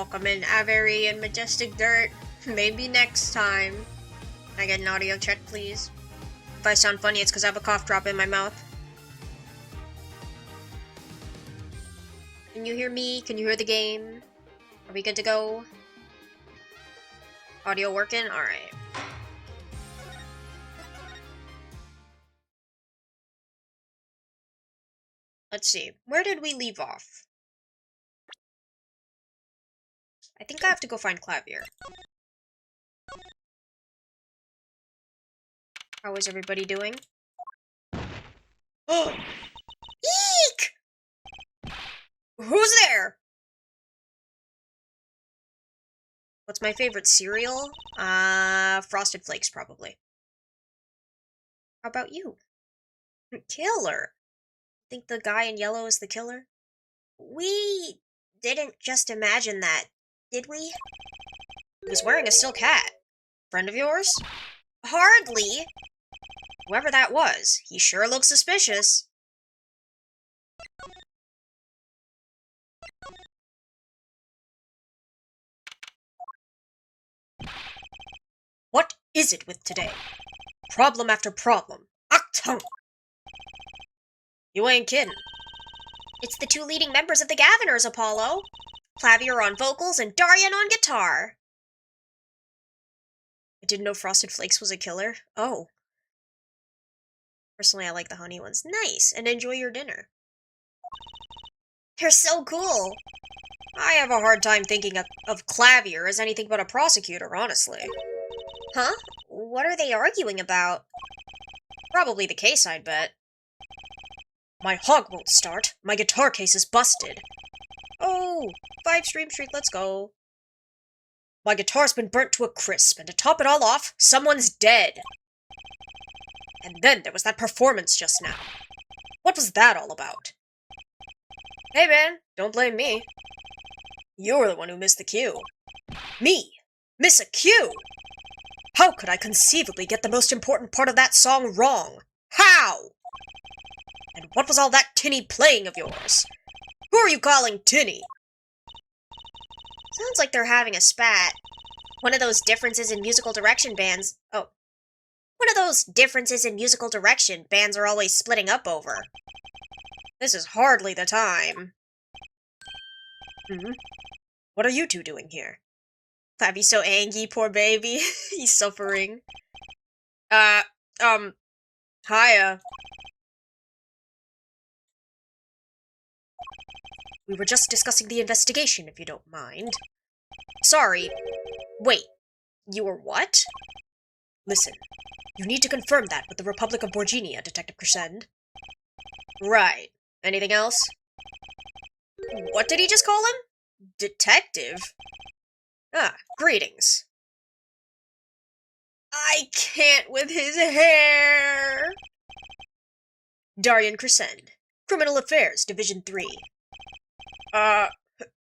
Welcome in Avery and Majestic Dirt. Maybe next time. Can I get an audio check, please? If I sound funny, it's because I have a cough drop in my mouth. Can you hear me? Can you hear the game? Are we good to go? Audio working? Alright. Let's see. Where did we leave off? I think I have to go find Clavier. How is everybody doing? Oh! Eek! Who's there? What's my favorite cereal? Frosted Flakes, probably. How about you? Killer. Think the guy in yellow is the killer? We didn't just imagine that, did we? He was wearing a silk hat. Friend of yours? Hardly. Whoever that was, he sure looks suspicious. What is it with today? Problem after problem. Achtung! You ain't kidding. It's the two leading members of the Gaviners, Apollo. Clavier on vocals and Darian on guitar. I didn't know Frosted Flakes was a killer. Oh. Personally, I like the honey ones. Nice, and enjoy your dinner. They're so cool. I have a hard time thinking of Clavier as anything but a prosecutor, honestly. Huh? What are they arguing about? Probably the case, I'd bet. My hog won't start. My guitar case is busted. Oh, 5 Stream Street, let's go. My guitar's been burnt to a crisp, and to top it all off, someone's dead. And then there was that performance just now. What was that all about? Hey man, don't blame me. You're the one who missed the cue. Me? Miss a cue? How could I conceivably get the most important part of that song wrong? How? And what was all that tinny playing of yours? Who are you calling tinny? Sounds like they're having a spat. One of those differences in musical direction bands... Oh. One of those differences in musical direction bands are always splitting up over. This is hardly the time. What are you two doing here? Clavvy's so angry, poor baby. He's suffering. Hiya. We were just discussing the investigation, if you don't mind. Sorry. Wait. You were what? Listen. You need to confirm that with the Republic of Borginia, Detective Crescend. Right. Anything else? What did he just call him? Detective? Ah, greetings. I can't with his hair! Darian Crescend. Criminal Affairs, Division 3.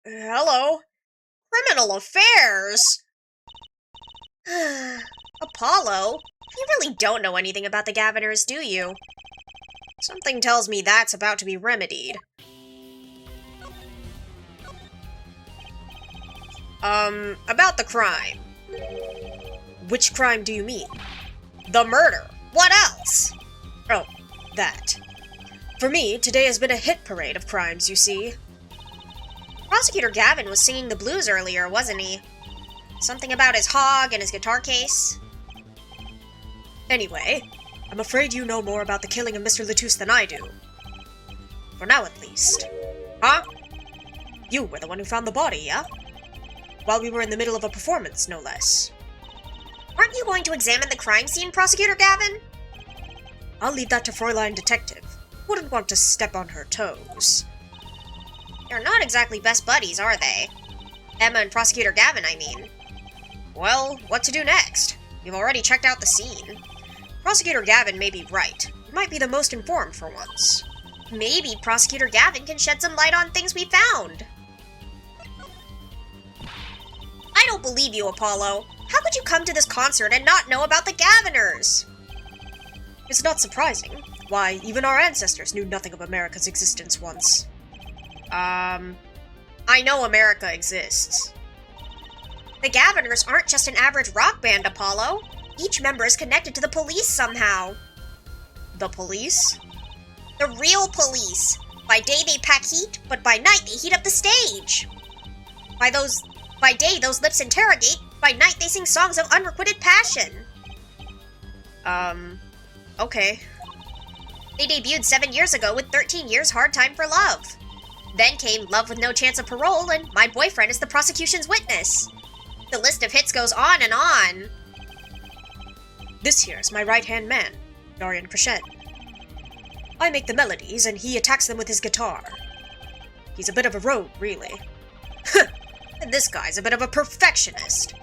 Hello? Criminal Affairs? Apollo? You really don't know anything about the Gaviners, do you? Something tells me that's about to be remedied. About the crime. Which crime do you mean? The murder. What else? Oh, that. For me, today has been a hit parade of crimes, you see. Prosecutor Gavin was singing the blues earlier, wasn't he? Something about his hog and his guitar case. Anyway, I'm afraid you know more about the killing of Mr. Latouche than I do. For now, at least. Huh? You were the one who found the body, yeah? While we were in the middle of a performance, no less. Aren't you going to examine the crime scene, Prosecutor Gavin? I'll leave that to Fräulein Detective. Wouldn't want to step on her toes. They're not exactly best buddies, are they? Emma and Prosecutor Gavin, I mean. Well, what to do next? You've already checked out the scene. Prosecutor Gavin may be right. He might be the most informed for once. Maybe Prosecutor Gavin can shed some light on things we found. I don't believe you, Apollo. How could you come to this concert and not know about the Gaviners? It's not surprising. Why, even our ancestors knew nothing of America's existence once. I know America exists. The Governors aren't just an average rock band, Apollo. Each member is connected to the police somehow. The police? The real police. By day they pack heat, but by night they heat up the stage. By day those lips interrogate, by night they sing songs of unrequited passion. Okay. They debuted 7 years ago with 13 Years Hard Time for Love. Then came Love with No Chance of Parole and My Boyfriend is the Prosecution's Witness. The list of hits goes on and on. This here's my right-hand man, Dorian Crescent. I make the melodies and he attacks them with his guitar. He's a bit of a rogue, really. And this guy's a bit of a perfectionist.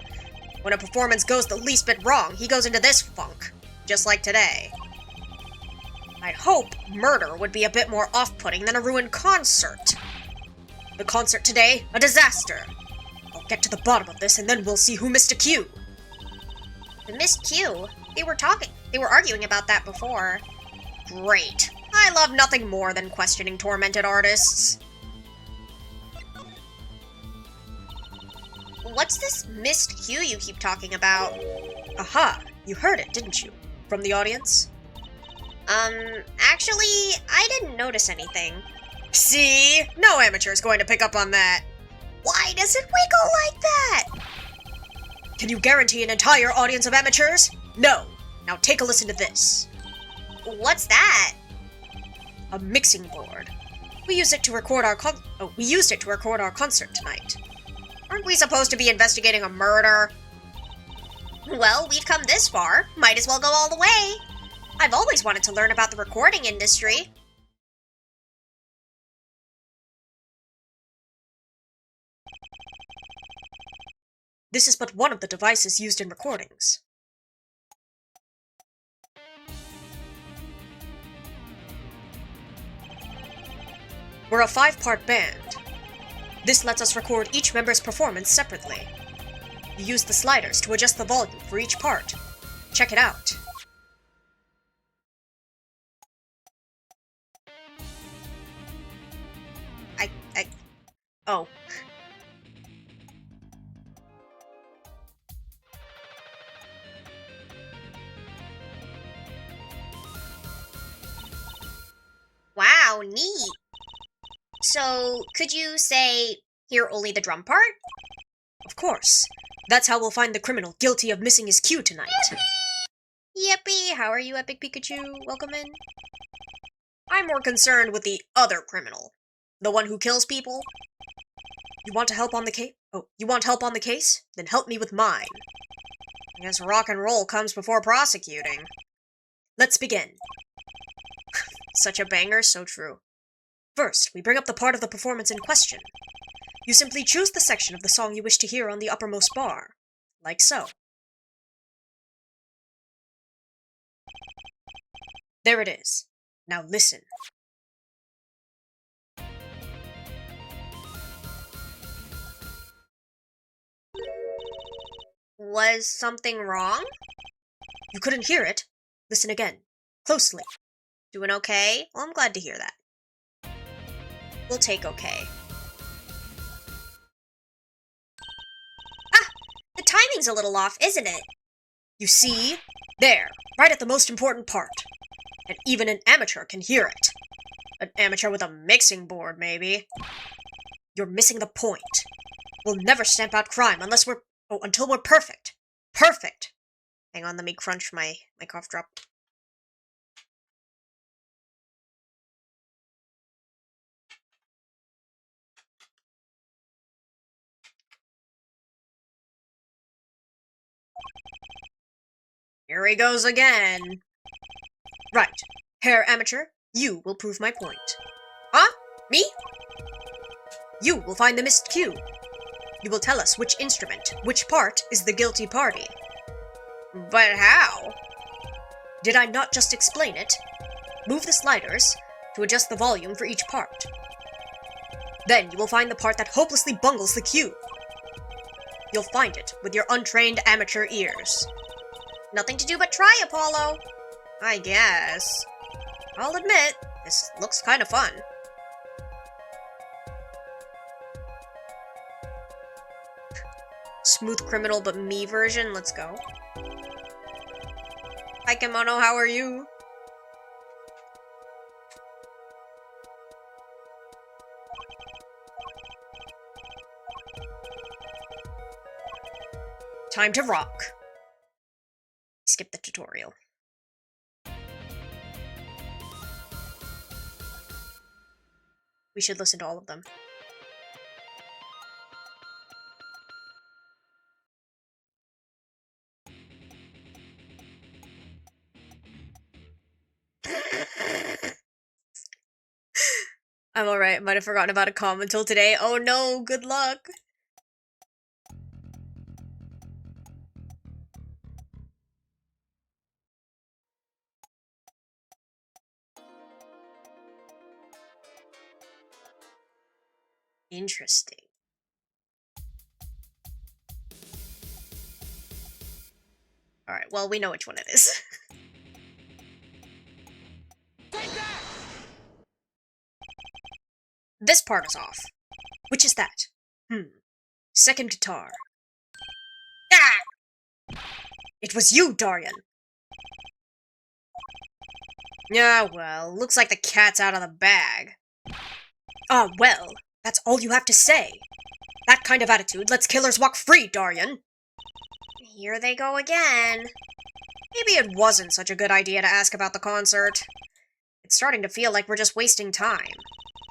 When a performance goes the least bit wrong, he goes into this funk, just like today. I'd hope murder would be a bit more off-putting than a ruined concert. The concert today, a disaster. I'll get to the bottom of this and then we'll see who missed a cue. The missed cue? They were arguing about that before. Great. I love nothing more than questioning tormented artists. What's this missed cue you keep talking about? Aha, you heard it, didn't you? From the audience? Actually, I didn't notice anything. See? No amateur's going to pick up on that. Why does it wiggle like that? Can you guarantee an entire audience of amateurs? No. Now take a listen to this. What's that? A mixing board. We used it to record our concert tonight. Aren't we supposed to be investigating a murder? Well, we've come this far. Might as well go all the way. I've always wanted to learn about the recording industry. This is but one of the devices used in recordings. We're a 5-part band. This lets us record each member's performance separately. You use the sliders to adjust the volume for each part. Check it out. Oh. Wow, neat. So, could you say, hear only the drum part? Of course. That's how we'll find the criminal guilty of missing his cue tonight. Yippee! How are you, Epic Pikachu? Welcome in. I'm more concerned with the other criminal. The one who kills people. You want to help on the case? Oh, you want help on the case? Then help me with mine. I guess rock and roll comes before prosecuting. Let's begin. Such a banger, so true. First, we bring up the part of the performance in question. You simply choose the section of the song you wish to hear on the uppermost bar, like so. There it is. Now listen. Was something wrong? You couldn't hear it. Listen again. Closely. Doing okay? Well, I'm glad to hear that. We'll take okay. Ah! The timing's a little off, isn't it? You see? There. Right at the most important part. And even an amateur can hear it. An amateur with a mixing board, maybe. You're missing the point. We'll never stamp out crime until we're perfect. Perfect! Hang on, let me crunch my cough drop. Here he goes again. Right. Herr Amateur, you will prove my point. Huh? Me? You will find the missed cue. You will tell us which instrument, which part, is the guilty party. But how? Did I not just explain it? Move the sliders to adjust the volume for each part. Then you will find the part that hopelessly bungles the cue. You'll find it with your untrained amateur ears. Nothing to do but try, Apollo. I guess. I'll admit, this looks kind of fun. Smooth criminal but me version, let's go. Hi Kimono, how are you? Time to rock. Skip the tutorial. We should listen to all of them. I'm alright, might have forgotten about a comm until today. Oh no, good luck! Interesting. Alright, well, we know which one it is. This part is off. Which is that? Second guitar. Ah! It was you, Darian! Yeah, well, looks like the cat's out of the bag. Ah, well, that's all you have to say. That kind of attitude lets killers walk free, Darian. Here they go again. Maybe it wasn't such a good idea to ask about the concert. It's starting to feel like we're just wasting time.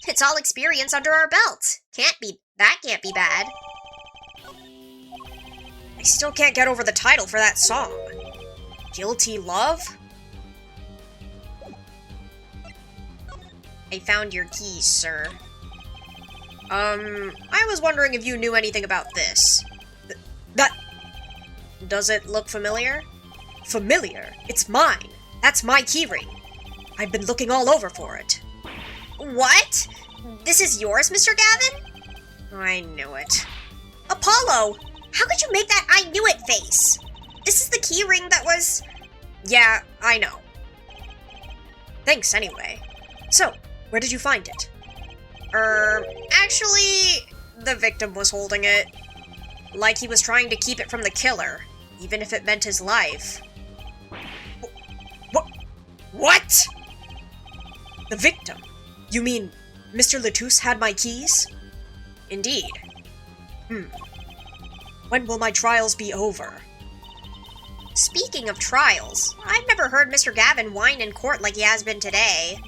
It's all experience under our belt. That can't be bad. I still can't get over the title for that song. Guilty Love? I found your keys, sir. I was wondering if you knew anything about this. Does it look familiar? Familiar? It's mine. That's my keyring. I've been looking all over for it. What? This is yours, Mr. Gavin? I knew it. Apollo! How could you make that I knew it face? This is the keyring that was... Yeah, I know. Thanks anyway. So, where did you find it? Actually, the victim was holding it. Like he was trying to keep it from the killer, even if it meant his life. What? The victim? You mean Mr. Latouche had my keys? Indeed. When will my trials be over? Speaking of trials, I've never heard Mr. Gavin whine in court like he has been today.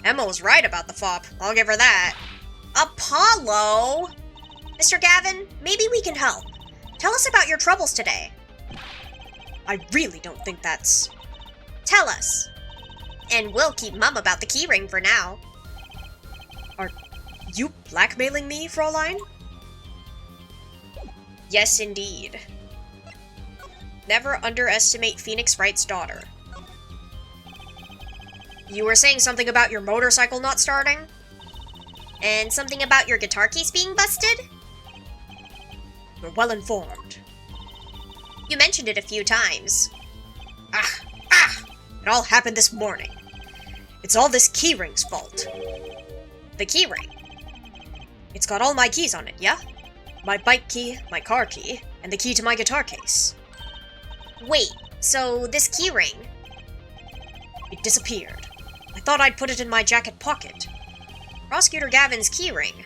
Emma's right about the fop, I'll give her that. Apollo! Mr. Gavin, maybe we can help. Tell us about your troubles today. I really don't think that's... Tell us. And we'll keep mum about the keyring for now. Are you blackmailing me, Fraulein? Yes, indeed. Never underestimate Phoenix Wright's daughter. You were saying something about your motorcycle not starting? And something about your guitar case being busted? You're well informed. You mentioned it a few times. It all happened this morning. It's all this keyring's fault. The keyring? It's got all my keys on it, yeah? My bike key, my car key, and the key to my guitar case. Wait, so this keyring? It disappeared. I thought I'd put it in my jacket pocket. Prosecutor Gavin's keyring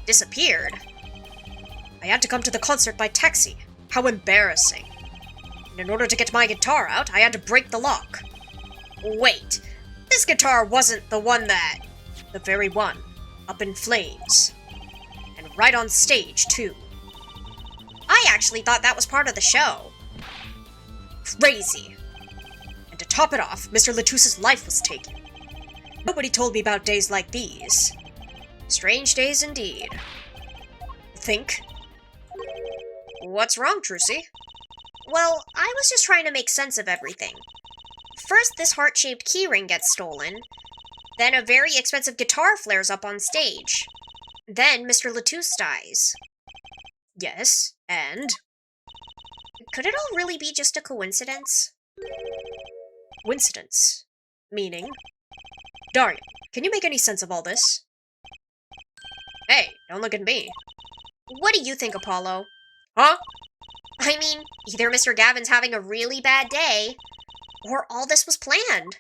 disappeared. I had to come to the concert by taxi. How embarrassing. And in order to get my guitar out, I had to break the lock. Wait, this guitar wasn't the one that... The very one. Up in flames. And right on stage, too. I actually thought that was part of the show. Crazy. And to top it off, Mr. Latouche's life was taken. Nobody told me about days like these. Strange days indeed. Think? What's wrong, Trucy? Well, I was just trying to make sense of everything. First, this heart-shaped keyring gets stolen. Then a very expensive guitar flares up on stage. Then Mr. Latouche dies. Yes, and? Could it all really be just a coincidence? Coincidence? Meaning? Darian, can you make any sense of all this? Hey, don't look at me. What do you think, Apollo? Huh? I mean, either Mr. Gavin's having a really bad day, or all this was planned.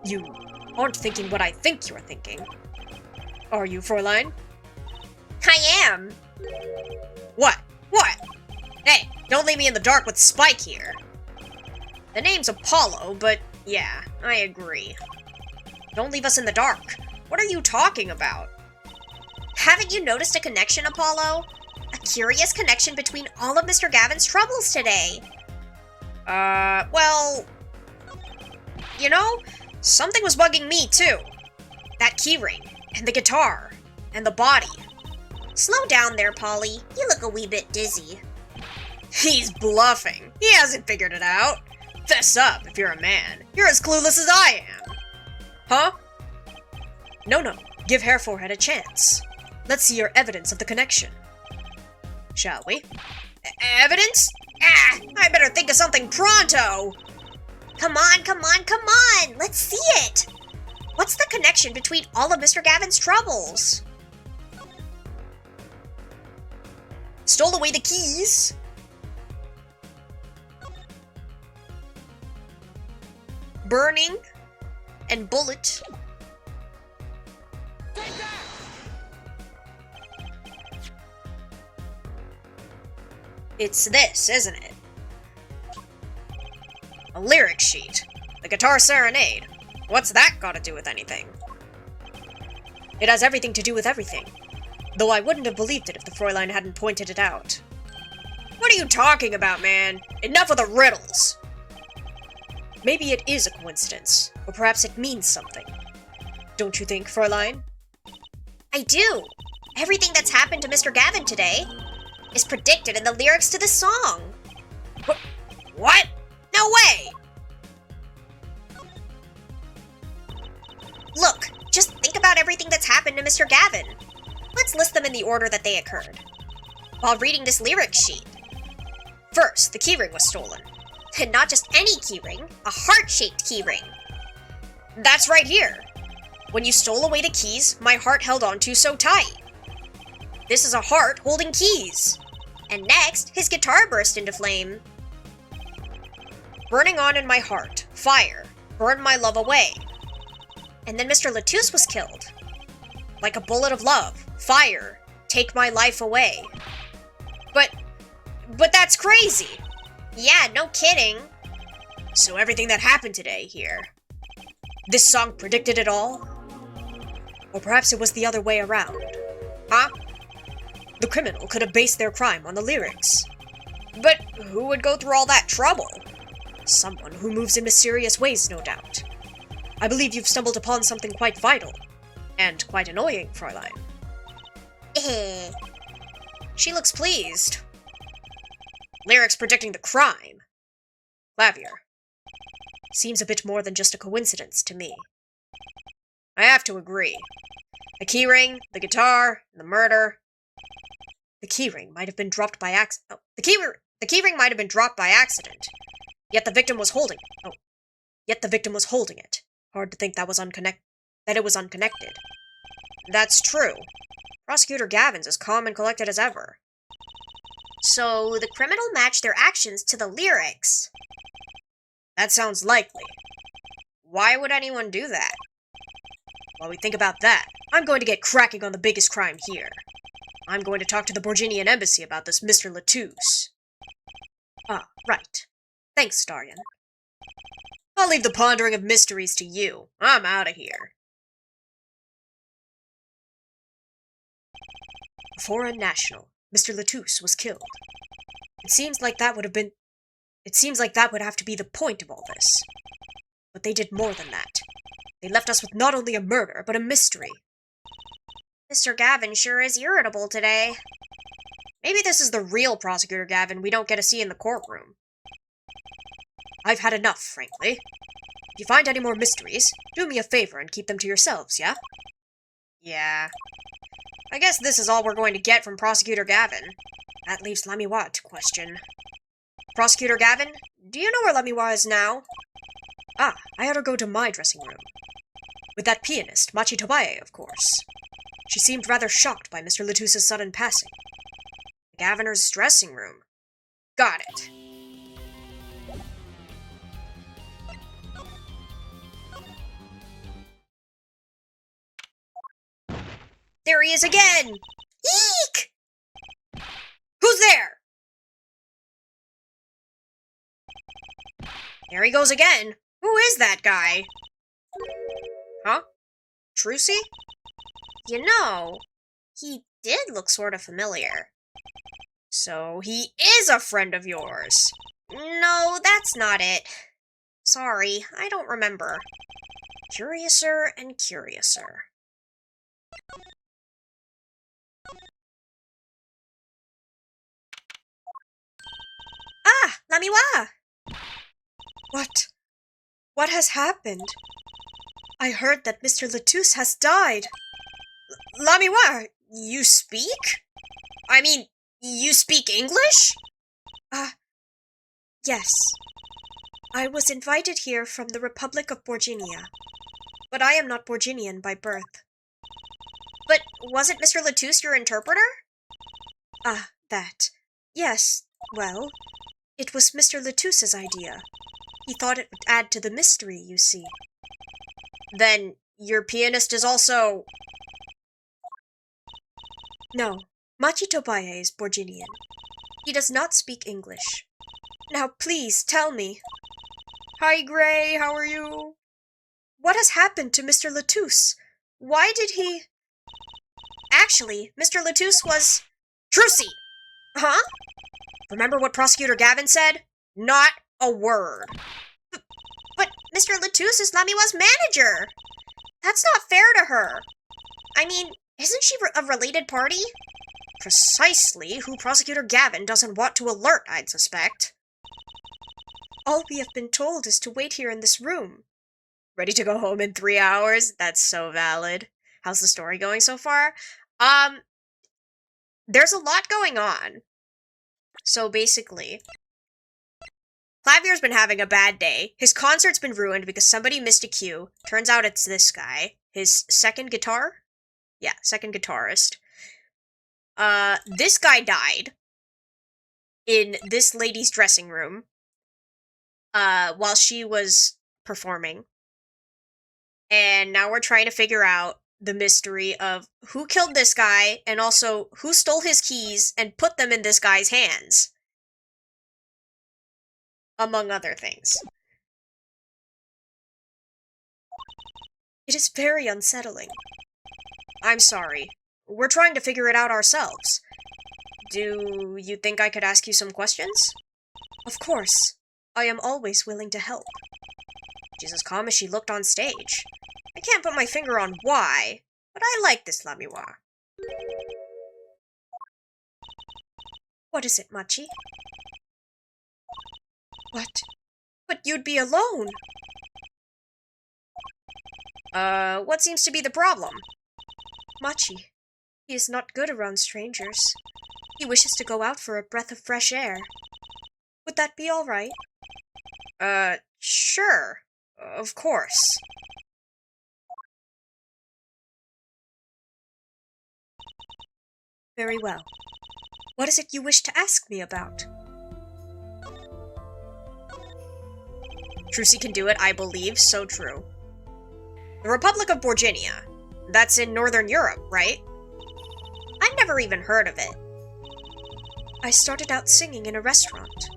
You aren't thinking what I think you're thinking. Are you, Fräulein? I am. What? What? Hey, don't leave me in the dark with Spike here. The name's Apollo, but yeah, I agree. Don't leave us in the dark. What are you talking about? Haven't you noticed a connection, Apollo? A curious connection between all of Mr. Gavin's troubles today. Well... You know, something was bugging me, too. That keyring, and the guitar, and the body. Slow down there, Polly. You look a wee bit dizzy. He's bluffing. He hasn't figured it out. Fess up if you're a man. You're as clueless as I am. Huh? No. Give Herr Forehead a chance. Let's see your evidence of the connection. Shall we? Evidence? I better think of something pronto! Come on! Let's see it! What's the connection between all of Mr. Gavin's troubles? Stole away the keys. Burning. And bullet. It's this, isn't it? A lyric sheet. The guitar serenade. What's that got to do with anything? It has everything to do with everything. Though I wouldn't have believed it if the Fräulein hadn't pointed it out. What are you talking about, man? Enough of the riddles! Maybe it is a coincidence, or perhaps it means something. Don't you think, Fräulein? I do! Everything that's happened to Mr. Gavin today is predicted in the lyrics to the song. What? No way! Look, just think about everything that's happened to Mr. Gavin. Let's list them in the order that they occurred. While reading this lyric sheet. First, the keyring was stolen. And not just any keyring, a heart-shaped keyring. That's right here. When you stole away the keys, my heart held onto so tight. This is a heart holding keys. And next, his guitar burst into flame. Burning on in my heart, fire, burn my love away. And then Mr. Latouche was killed. Like a bullet of love, fire, take my life away. But that's crazy. Yeah, no kidding. So everything that happened today here, this song predicted it all? Or perhaps it was the other way around. Huh? The criminal could have based their crime on the lyrics. But who would go through all that trouble? Someone who moves in mysterious ways, no doubt. I believe you've stumbled upon something quite vital. And quite annoying, Fräulein. She looks pleased. Lyrics predicting the crime. Clavier. Seems a bit more than just a coincidence to me. I have to agree. The keyring, the guitar, the murder. The keyring might have been dropped by accident. The keyring might have been dropped by accident. Yet the victim was holding it. Hard to think that it was unconnected. That's true. Prosecutor Gavin's as calm and collected as ever. So the criminal matched their actions to the lyrics. That sounds likely. Why would anyone do that? While we think about that, I'm going to get cracking on the biggest crime here. I'm going to talk to the Borginian embassy about this Mr. Latouche. Ah, right. Thanks, Starion. I'll leave the pondering of mysteries to you. I'm out of here. Foreign national, Mr. Latouche was killed. It seems like that would have to be the point of all this. But they did more than that. They left us with not only a murder, but a mystery. Mr. Gavin sure is irritable today. Maybe this is the real Prosecutor Gavin we don't get to see in the courtroom. I've had enough, frankly. If you find any more mysteries, do me a favor and keep them to yourselves, yeah? Yeah. I guess this is all we're going to get from Prosecutor Gavin. That leaves Lamiwa to question. Prosecutor Gavin, do you know where Lamiwa is now? Ah, I had her go to my dressing room. With that pianist, Machi Tobaye, of course. She seemed rather shocked by Mr. Latouche's sudden passing. Gaviner's dressing room. Got it. There he is again! Eek! Who's there? There he goes again. Who is that guy? Huh? Trucy? You know, he did look sort of familiar. So he is a friend of yours. No, that's not it. Sorry, I don't remember. Curiouser and curiouser. Ah, Lamiwa! What has happened? I heard that Mr. Latouche has died. Lamiwa, you speak? I mean, you speak English? Yes. I was invited here from the Republic of Borginia, but I am not Borginian by birth. But wasn't Mr. Latouche your interpreter? That. Yes, well, it was Mr. Latouche's idea. He thought it would add to the mystery, you see. Then your pianist is also... No, Machi Tobaye is Borginian. He does not speak English. Now please, tell me. Hi, Gray, how are you? What has happened to Mr. Latouche? Why did he... Actually, Mr. Latouche was... Trucy! Huh? Remember what Prosecutor Gavin said? Not a word. But Mr. Latouche is Lamiwa's manager! That's not fair to her. I mean, isn't she a related party? Precisely who Prosecutor Gavin doesn't want to alert, I'd suspect. All we have been told is to wait here in this room. Ready to go home in 3 hours? That's so valid. How's the story going so far? There's a lot going on. So basically, Clavier's been having a bad day. His concert's been ruined because somebody missed a cue. Turns out it's this guy. His second guitar? Yeah, second guitarist. This guy died in this lady's dressing room while she was performing. And now we're trying to figure out the mystery of who killed this guy and also who stole his keys and put them in this guy's hands. Among other things. It is very unsettling. I'm sorry. We're trying to figure it out ourselves. Do you think I could ask you some questions? Of course. I am always willing to help. She's as calm as she looked on stage. I can't put my finger on why, but I like this Lamiwa. What is it, Machi? What? But you'd be alone! What seems to be the problem? Machi. He is not good around strangers. He wishes to go out for a breath of fresh air. Would that be all right? Sure. Of course. Very well. What is it you wish to ask me about? Trucy can do it, I believe. So true. The Republic of Borginia. That's in Northern Europe, right? I've never even heard of it. I started out singing in a restaurant.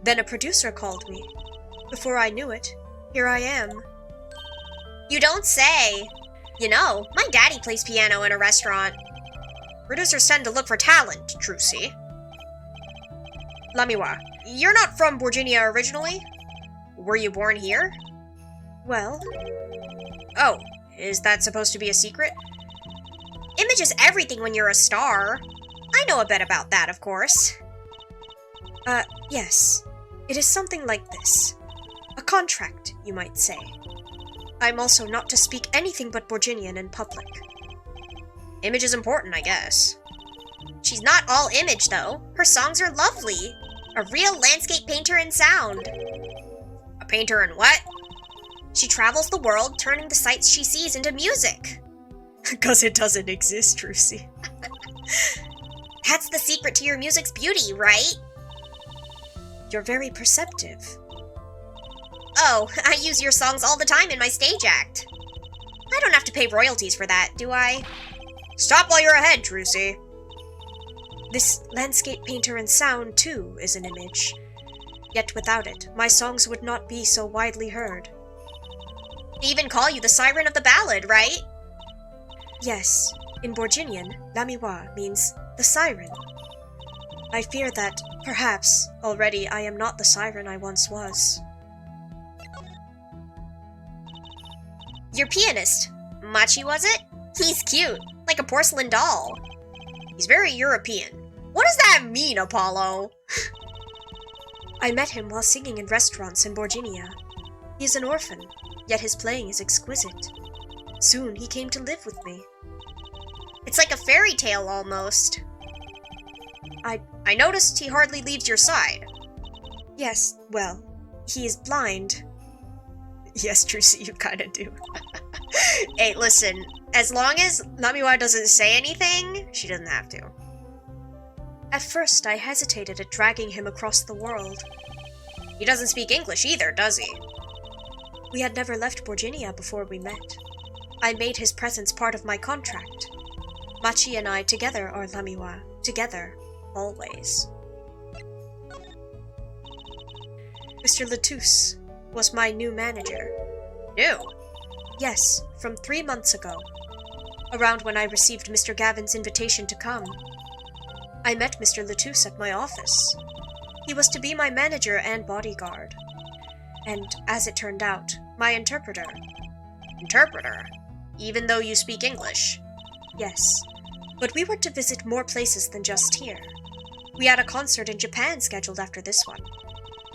Then a producer called me. Before I knew it, here I am. You don't say. You know, my daddy plays piano in a restaurant. Producers tend to look for talent, Trucy. Lamiwa, you're not from Borginia originally? Were you born here? Well... Oh, is that supposed to be a secret? Image is everything when you're a star. I know a bit about that, of course. Yes. It is something like this. A contract, you might say. I'm also not to speak anything but Borginian in public. Image is important, I guess. She's not all image, though. Her songs are lovely. A real landscape painter in sound. A painter in what? She travels the world, turning the sights she sees into music. 'Cause it doesn't exist, Trucy. That's the secret to your music's beauty, right? You're very perceptive. Oh, I use your songs all the time in my stage act. I don't have to pay royalties for that, do I? Stop while you're ahead, Trucy. This landscape painter and sound, too, is an image. Yet without it, my songs would not be so widely heard. They even call you the Siren of the Ballad, right? Yes, in Borginian, Lamiwa means the siren. I fear that, perhaps, already I am not the siren I once was. Your pianist. Machi, was it? He's cute, like a porcelain doll. He's very European. What does that mean, Apollo? I met him while singing in restaurants in Borginia. He is an orphan, yet his playing is exquisite. Soon he came to live with me. It's like a fairy tale, almost. I noticed he hardly leaves your side. Yes, well, he is blind. Yes, Trucy, you kinda do. Hey, listen, as long as Namiwa doesn't say anything, she doesn't have to. At first, I hesitated at dragging him across the world. He doesn't speak English either, does he? We had never left Borginia before we met. I made his presence part of my contract. Machi and I together are Lamiwa. Together, always. Mr. Latouche was my new manager. New? Yes, from 3 months ago. Around when I received Mr. Gavin's invitation to come. I met Mr. Latouche at my office. He was to be my manager and bodyguard. And, as it turned out, my interpreter. Interpreter? Even though you speak English? Yes, but we were to visit more places than just here. We had a concert in Japan scheduled after this one,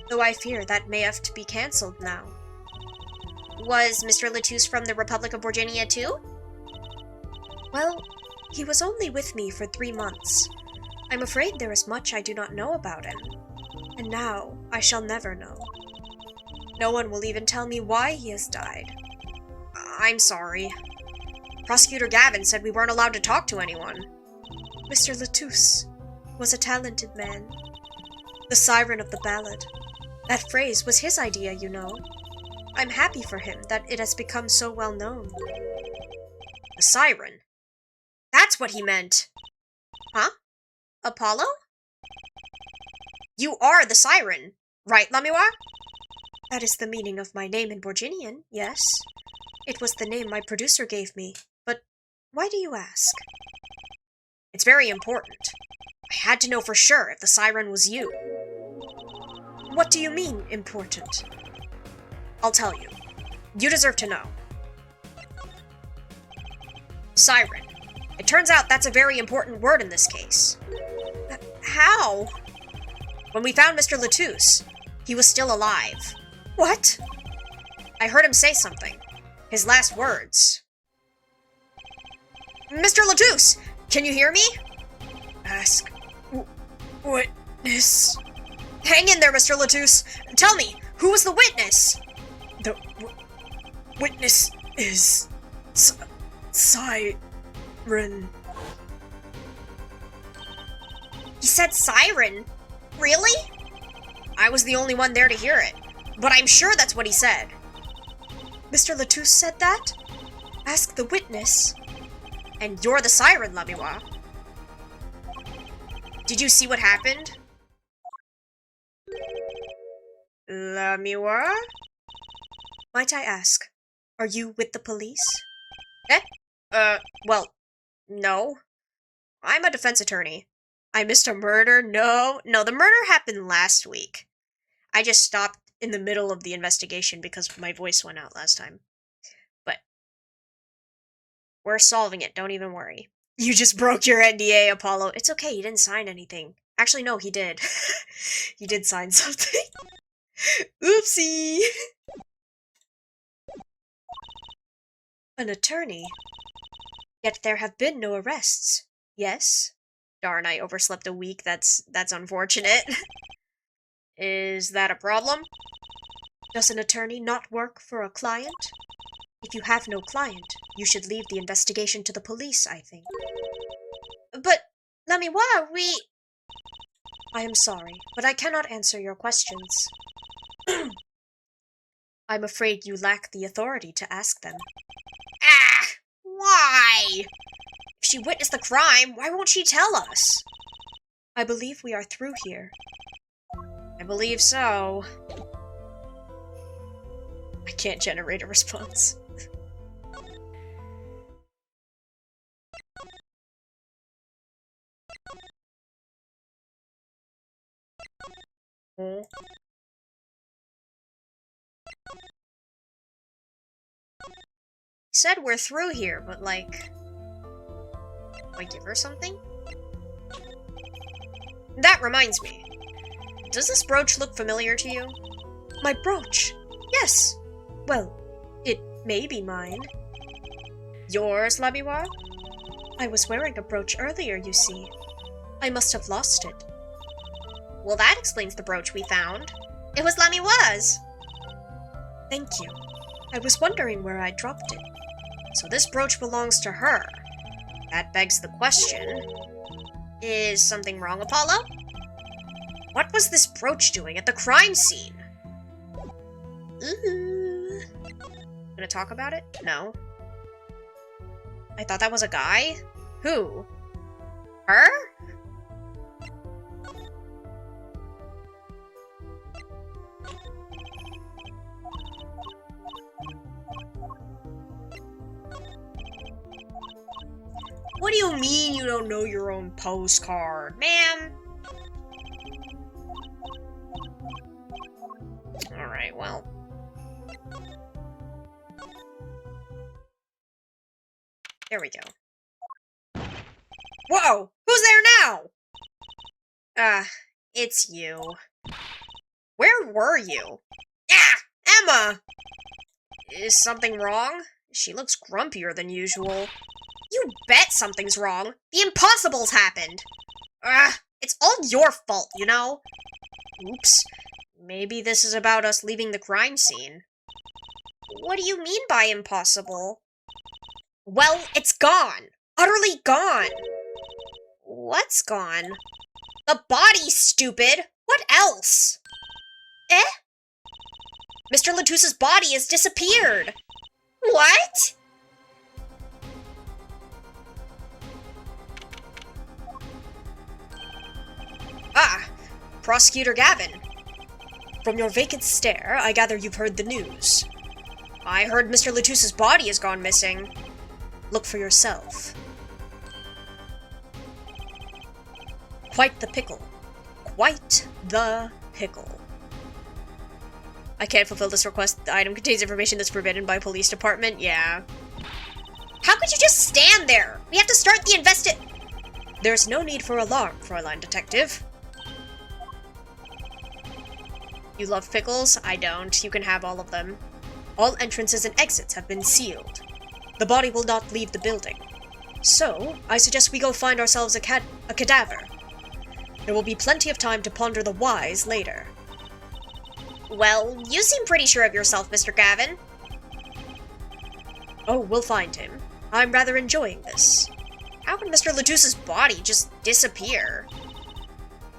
though I fear that may have to be cancelled now. Was Mr. Latouche from the Republic of Borginia too? Well, he was only with me for 3 months. I'm afraid there is much I do not know about him, and now I shall never know. No one will even tell me why he has died. I'm sorry. Prosecutor Gavin said we weren't allowed to talk to anyone. Mr. Latouche was a talented man. The siren of the ballad. That phrase was his idea, you know. I'm happy for him that it has become so well known. The siren? That's what he meant. Huh? Apollo? You are the siren, right, Lamiwa? That is the meaning of my name in Borginian, yes. It was the name my producer gave me, but why do you ask? It's very important. I had to know for sure if the siren was you. What do you mean, important? I'll tell you. You deserve to know. Siren. It turns out that's a very important word in this case. How? When we found Mr. Latouche, he was still alive. What? I heard him say something. His last words. Mr. Latouche, can you hear me? Ask witness. Hang in there, Mr. Latouche. Tell me, who was the witness? The witness is siren. He said siren? Really? I was the only one there to hear it, but I'm sure that's what he said. Mr. Latouche said that? Ask the witness. And you're the siren, Lamiwa. Did you see what happened? Lamiwa? Might I ask, are you with the police? Well, no. I'm a defense attorney. I missed a murder? No, the murder happened last week. I just stopped in the middle of the investigation because my voice went out last time. But we're solving it, don't even worry. You just broke your NDA, Apollo. It's okay, he didn't sign anything. Actually, no, he did. He did sign something. Oopsie! An attorney? Yet there have been no arrests, yes? Darn, I overslept a week. That's unfortunate. Is that a problem? Does an attorney not work for a client? If you have no client, you should leave the investigation to the police, I think. But Lamiwa, I am sorry, but I cannot answer your questions. I'm afraid you lack the authority to ask them. Ah! Why? If she witnessed the crime, why won't she tell us? I believe we are through here. I believe so. I can't generate a response. Hmm. He said we're through here, but like... Do I give her something? That reminds me. Does this brooch look familiar to you? My brooch? Yes. Well, it may be mine. Yours, Labiwa? I was wearing a brooch earlier, you see. I must have lost it. Well, that explains the brooch we found. It was Lamiwa's! Thank you. I was wondering where I dropped it. So this brooch belongs to her. That begs the question. Is something wrong, Apollo? What was this brooch doing at the crime scene? Ooh. Gonna talk about it? No. I thought that was a guy? Who? Her? What do you mean you don't know your own postcard, ma'am? Alright, well. There we go. Whoa! Who's there now? It's you. Where were you? Ah! Emma! Is something wrong? She looks grumpier than usual. You bet something's wrong. The impossible's happened. It's all your fault, you know? Oops. Maybe this is about us leaving the crime scene. What do you mean by impossible? Well, it's gone. Utterly gone. What's gone? The body, stupid! What else? Eh? Mr. Latussa's body has disappeared. What? Ah, Prosecutor Gavin. From your vacant stare, I gather you've heard the news. I heard Mr. Latussa's body has gone missing. Look for yourself. Quite the pickle. Quite the pickle. I can't fulfill this request. The item contains information that's forbidden by police department. Yeah. How could you just stand there? We have to start the There's no need for alarm, Fräulein Detective. You love pickles? I don't. You can have all of them. All entrances and exits have been sealed. The body will not leave the building. So, I suggest we go find ourselves a cadaver. There will be plenty of time to ponder the whys later. Well, you seem pretty sure of yourself, Mr. Gavin. Oh, we'll find him. I'm rather enjoying this. How can Mr. Latussa's body just disappear?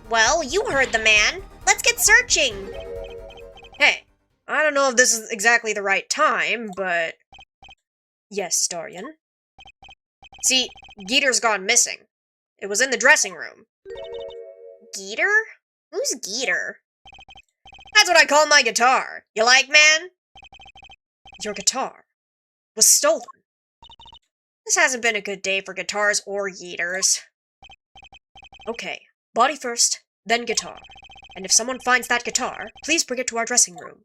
Well, you heard the man. Let's get searching. Hey, I don't know if this is exactly the right time, but... Yes, Dorian? See, Geeter's gone missing. It was in the dressing room. Geeter? Who's Geeter? That's what I call my guitar. You like, man? Your guitar was stolen. This hasn't been a good day for guitars or Geeters. Okay, body first, then guitar. And if someone finds that guitar, please bring it to our dressing room.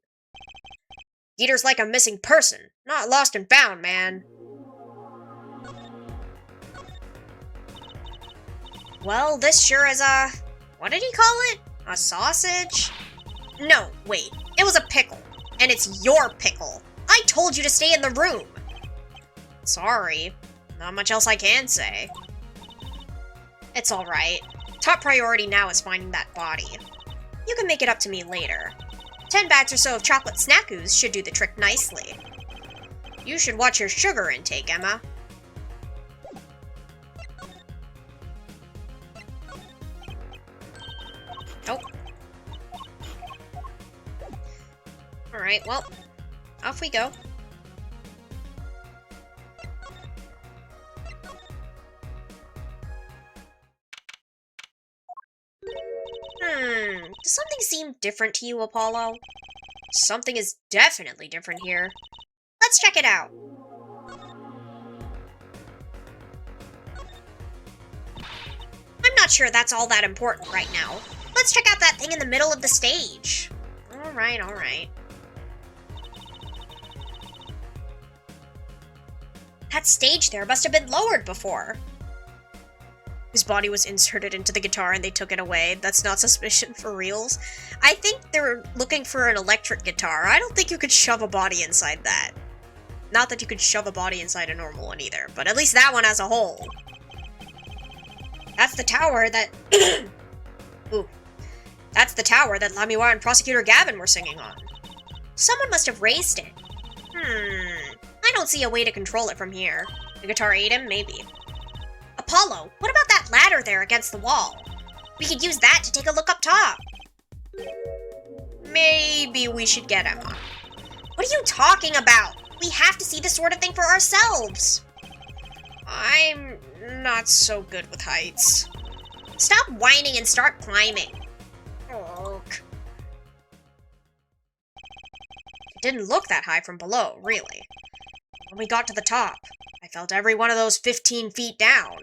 Geeter's like a missing person, not lost and found, man. Well, this sure is a... What did he call it? A sausage? No, wait. It was a pickle. And it's your pickle. I told you to stay in the room. Sorry. Not much else I can say. It's alright. Top priority now is finding that body. You can make it up to me later. 10 bags or so of chocolate snackoos should do the trick nicely. You should watch your sugar intake, Emma. Nope. Alright, well, off we go. Does something seem different to you, Apollo? Something is definitely different here. Let's check it out. I'm not sure that's all that important right now. Let's check out that thing in the middle of the stage. Alright, alright. That stage there must have been lowered before. His body was inserted into the guitar and they took it away. That's not suspicion for reals. I think they're looking for an electric guitar. I don't think you could shove a body inside that. Not that you could shove a body inside a normal one either, but at least that one as a whole. That's the tower that... Ooh. That's the tower that Lamiwa and Prosecutor Gavin were singing on. Someone must have raised it. I don't see a way to control it from here. The guitar ate him? Maybe. Apollo, what about that ladder there against the wall? We could use that to take a look up top. Maybe we should get Emma. What are you talking about? We have to see this sort of thing for ourselves. I'm not so good with heights. Stop whining and start climbing. Ugh. It didn't look that high from below, really. When we got to the top, I felt every one of those 15 feet down.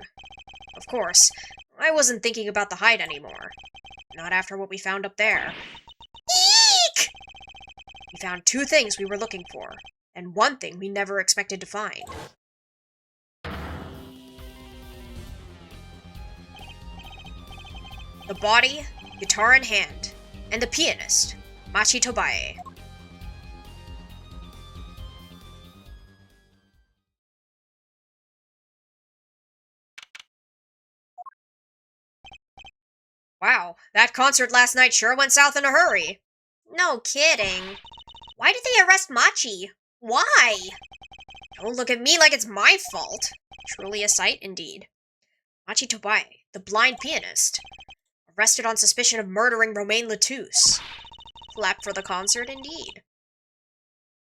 Of course, I wasn't thinking about the height anymore. Not after what we found up there. Eek! We found two things we were looking for, and one thing we never expected to find. The body, guitar in hand, and the pianist, Machi Tobae. Wow, that concert last night sure went south in a hurry. No kidding. Why did they arrest Machi? Why? Don't look at me like it's my fault. Truly a sight indeed. Machi Tobae, the blind pianist. Arrested on suspicion of murdering Romaine Latouche. Clap for the concert indeed.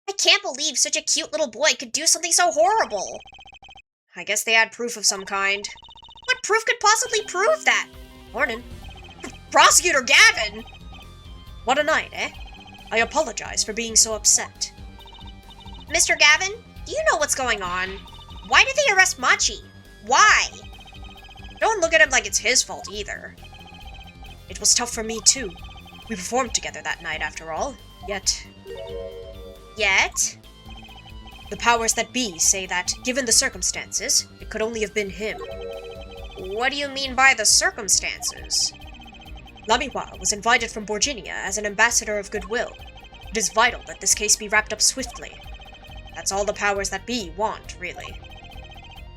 I can't believe such a cute little boy could do something so horrible. I guess they had proof of some kind. What proof could possibly prove that? Morning. Prosecutor Gavin! What a night, eh? I apologize for being so upset. Mr. Gavin, do you know what's going on? Why did they arrest Machi? Why? Don't look at him like it's his fault either. It was tough for me too. We performed together that night after all, yet... Yet? The powers that be say that, given the circumstances, it could only have been him. What do you mean by the circumstances? Lamiwa was invited from Borginia as an ambassador of goodwill. It is vital that this case be wrapped up swiftly. That's all the powers that be want, really.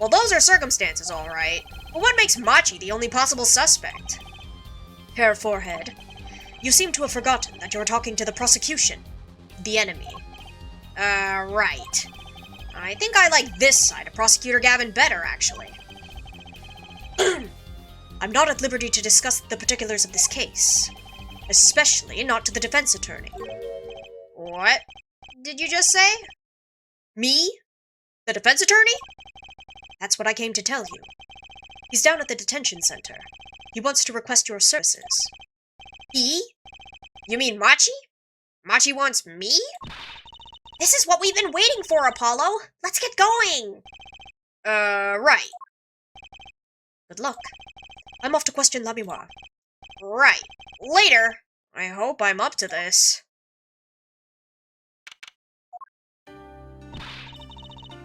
Well, those are circumstances, all right. But what makes Machi the only possible suspect? Hair forehead. You seem to have forgotten that you're talking to the prosecution. The enemy. Right. I think I like this side of Prosecutor Gavin better, actually. I'm not at liberty to discuss the particulars of this case. Especially not to the defense attorney. What did you just say? Me? The defense attorney? That's what I came to tell you. He's down at the detention center. He wants to request your services. He? You mean Machi? Machi wants me? This is what we've been waiting for, Apollo! Let's get going! Right. Good luck. I'm off to question Lamiwa. Right. Later. I hope I'm up to this.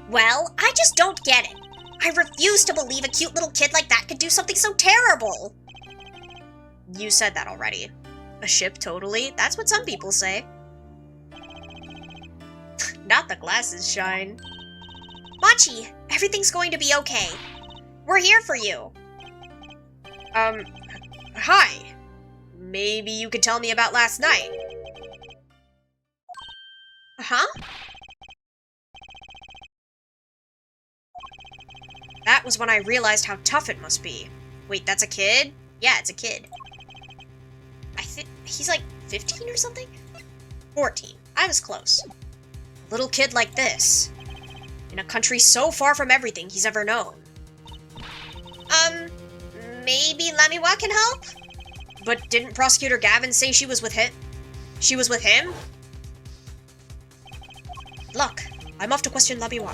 Well, I just don't get it. I refuse to believe a cute little kid like that could do something so terrible. You said that already. A ship, totally. That's what some people say. Not the glasses shine. Machi, everything's going to be okay. We're here for you. Hi. Maybe you could tell me about last night. Huh? That was when I realized how tough it must be. Wait, that's a kid? Yeah, it's a kid. I he's like 15 or something? 14. I was close. A little kid like this. In a country so far from everything he's ever known. Maybe Lamiwa can help? But didn't Prosecutor Gavin say she was with him? She was with him? Look, I'm off to question Lamiwa.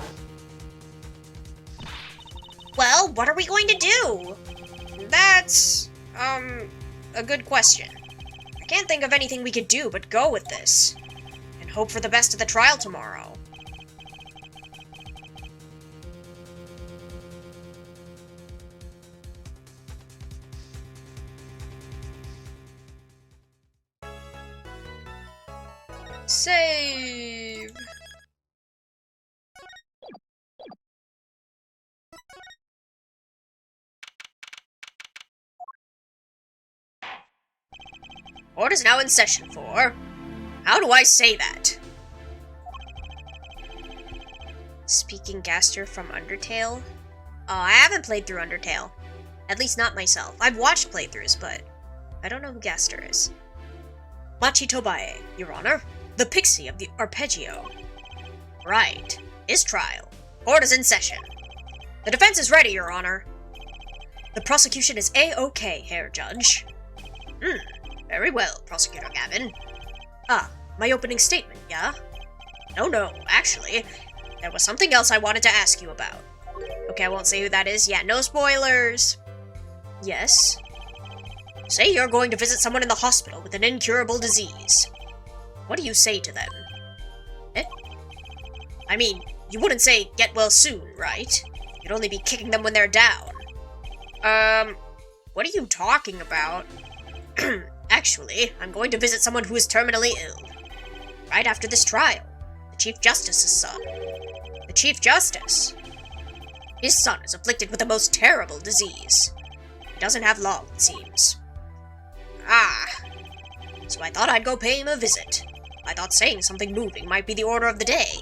Well, what are we going to do? That's, a good question. I can't think of anything we could do but go with this. And hope for the best of the trial tomorrow. Save! Court is now in session for... How do I say that? Speaking Gaster from Undertale? Oh, I haven't played through Undertale. At least not myself. I've watched playthroughs, but I don't know who Gaster is. Machi Tobae, Your Honor. The pixie of the arpeggio. Right. His trial. Court is in session. The defense is ready, Your Honor. The prosecution is A-OK, Herr Judge. Very well, Prosecutor Gavin. Ah, my opening statement, yeah? No, actually, there was something else I wanted to ask you about. Okay, I won't say who that is. Yeah, no spoilers. Yes? Say you're going to visit someone in the hospital with an incurable disease. What do you say to them? Eh? I mean, you wouldn't say, get well soon, right? You'd only be kicking them when they're down. What are you talking about? Actually, I'm going to visit someone who is terminally ill. Right after this trial. The Chief Justice's son. The Chief Justice? His son is afflicted with the most terrible disease. He doesn't have long, it seems. Ah. So I thought I'd go pay him a visit. I thought saying something moving might be the order of the day.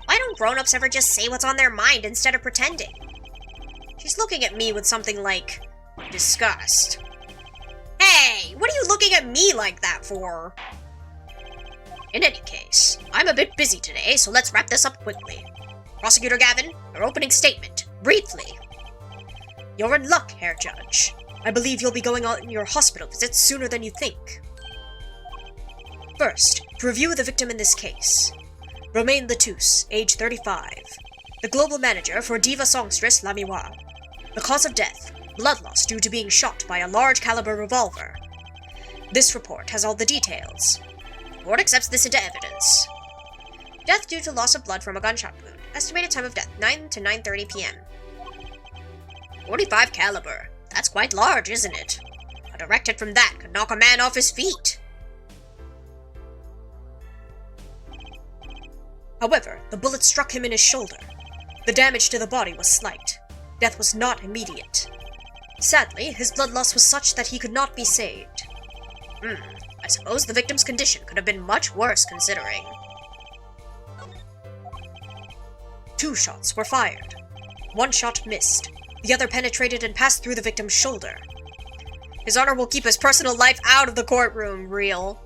Why don't grown-ups ever just say what's on their mind instead of pretending? She's looking at me with something like disgust. Hey, what are you looking at me like that for? In any case, I'm a bit busy today, so let's wrap this up quickly. Prosecutor Gavin, your opening statement, briefly. You're in luck, Herr Judge. I believe you'll be going on your hospital visit sooner than you think. First, to review the victim in this case. Romain Letus, age 35. The global manager for diva songstress Lamiwa. The cause of death, blood loss due to being shot by a large caliber revolver. This report has all the details. The court accepts this into evidence. Death due to loss of blood from a gunshot wound. Estimated time of death, 9 to 9:30 p.m. 45 caliber. That's quite large, isn't it? A direct hit from that could knock a man off his feet. However, the bullet struck him in his shoulder. The damage to the body was slight. Death was not immediate. Sadly, his blood loss was such that he could not be saved. I suppose the victim's condition could have been much worse considering. 2 shots were fired. 1 shot missed. The other penetrated and passed through the victim's shoulder. His Honor will keep his personal life out of the courtroom, real.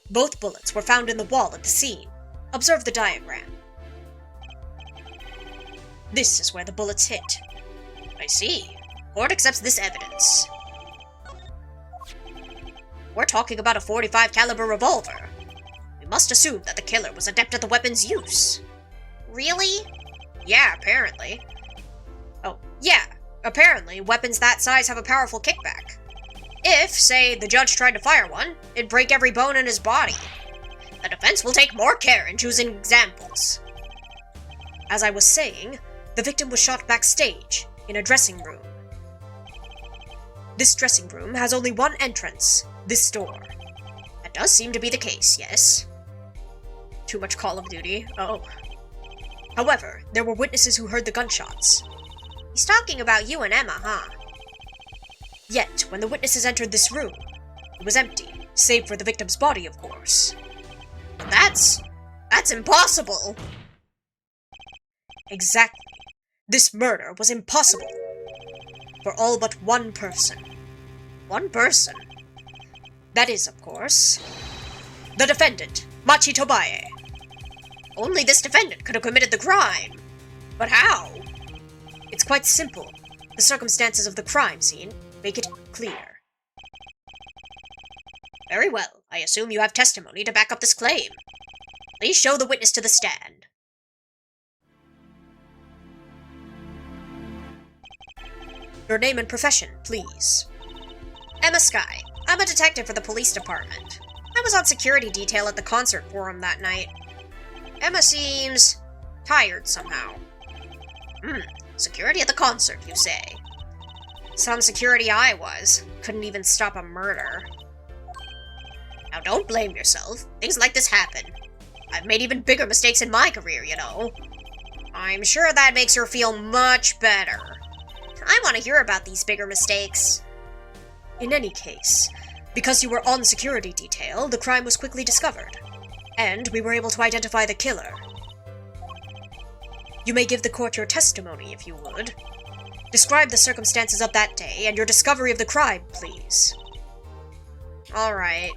Both bullets were found in the wall at the scene. Observe the diagram. This is where the bullets hit. I see. Court accepts this evidence. We're talking about a 45 caliber revolver. We must assume that the killer was adept at the weapon's use. Really? Yeah, apparently. Oh, yeah. Apparently, weapons that size have a powerful kickback. If, say, the judge tried to fire one, it'd break every bone in his body. The defense will take more care in choosing examples. As I was saying, the victim was shot backstage, in a dressing room. This dressing room has only one entrance, this door. That does seem to be the case, yes. Too much Call of Duty, oh. However, there were witnesses who heard the gunshots. He's talking about you and Emma, huh? Yet, when the witnesses entered this room, it was empty, save for the victim's body, of course. That's impossible! Exactly. This murder was impossible. For all but one person. One person? That is, of course, the defendant, Machi Tobae. Only this defendant could have committed the crime. But how? It's quite simple. The circumstances of the crime scene make it clear. Very well. I assume you have testimony to back up this claim. Please show the witness to the stand. Your name and profession, please. Emma Sky. I'm a detective for the police department. I was on security detail at the concert forum that night. Emma seems tired somehow. Security at the concert, you say? Some security I was. Couldn't even stop a murder. Now don't blame yourself. Things like this happen. I've made even bigger mistakes in my career, you know. I'm sure that makes her feel much better. I want to hear about these bigger mistakes. In any case, because you were on security detail, the crime was quickly discovered, and we were able to identify the killer. You may give the court your testimony, if you would. Describe the circumstances of that day and your discovery of the crime, please. All right.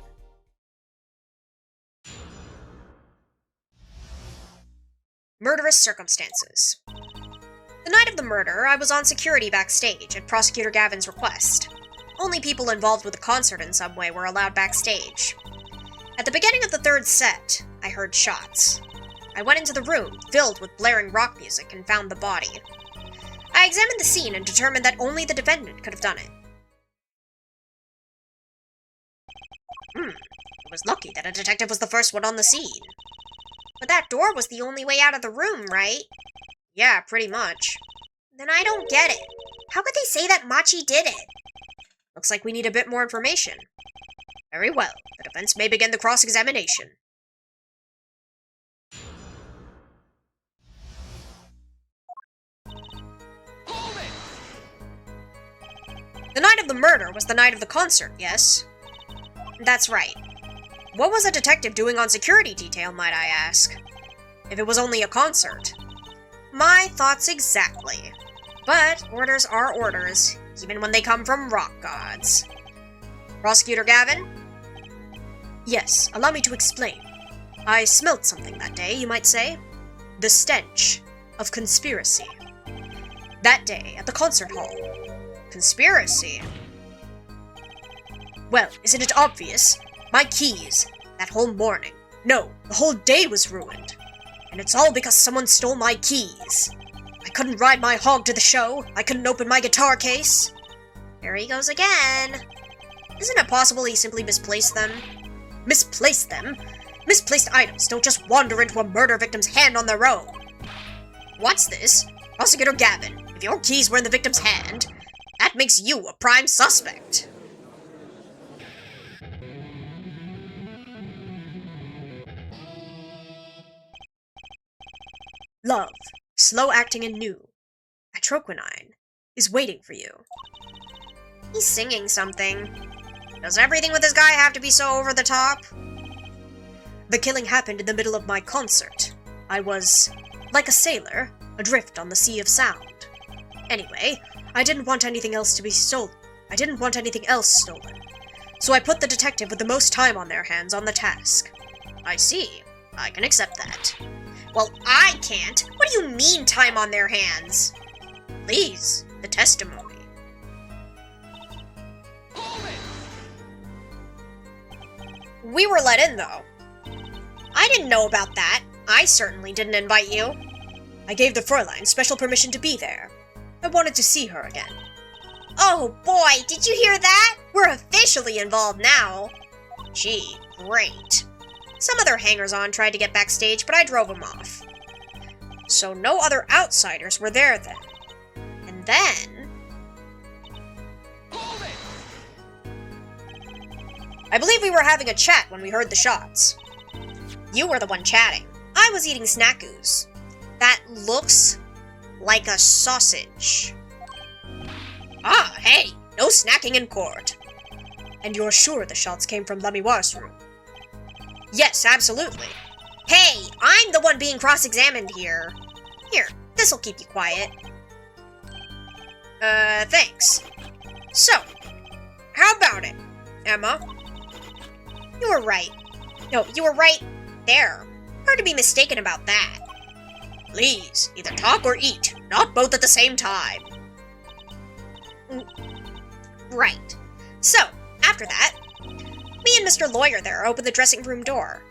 Murderous circumstances. The night of the murder, I was on security backstage at Prosecutor Gavin's request. Only people involved with the concert in some way were allowed backstage. At the beginning of the third set, I heard shots. I went into the room, filled with blaring rock music, and found the body. I examined the scene and determined that only the defendant could have done it. It was lucky that a detective was the first one on the scene. But that door was the only way out of the room, right? Yeah, pretty much. Then I don't get it. How could they say that Machi did it? Looks like we need a bit more information. Very well. The defense may begin the cross-examination. The night of the murder was the night of the concert, yes? That's right. What was a detective doing on security detail, might I ask? If it was only a concert. My thoughts exactly. But orders are orders, even when they come from rock gods. Prosecutor Gavin? Yes, allow me to explain. I smelt something that day, you might say. The stench of conspiracy. That day at the concert hall. Conspiracy? Well, isn't it obvious? My keys, that whole morning, no, the whole day was ruined. And it's all because someone stole my keys. I couldn't ride my hog to the show, I couldn't open my guitar case. There he goes again. Isn't it possible he simply misplaced them? Misplaced them? Misplaced items don't just wander into a murder victim's hand on their own. What's this? Prosecutor Gavin, if your keys were in the victim's hand, that makes you a prime suspect. Love, slow acting and new. Atroquinine is waiting for you. He's singing something. Does everything with this guy have to be so over the top? The killing happened in the middle of my concert. I was, like a sailor, adrift on the sea of sound. Anyway, I didn't want anything else to be stolen. I didn't want anything else stolen. So I put the detective with the most time on their hands on the task. I see. I can accept that. Well, I can't. What do you mean, time on their hands? Please, the testimony. We were let in, though. I didn't know about that. I certainly didn't invite you. I gave the Fräulein special permission to be there. I wanted to see her again. Oh boy, did you hear that? We're officially involved now. Gee, great. Some other hangers-on tried to get backstage, but I drove them off. So no other outsiders were there then. And then... I believe we were having a chat when we heard the shots. You were the one chatting. I was eating snackoos. That looks like a sausage. Ah, hey, no snacking in court. And you're sure the shots came from Lamiwar's room? Yes, absolutely. Hey, I'm the one being cross-examined here. Here, this'll keep you quiet. Thanks. So, how about it, Emma? You were right. No, you were right there. Hard to be mistaken about that. Please, either talk or eat, not both at the same time. Right. So, after that, me and Mr. Lawyer there opened the dressing room door.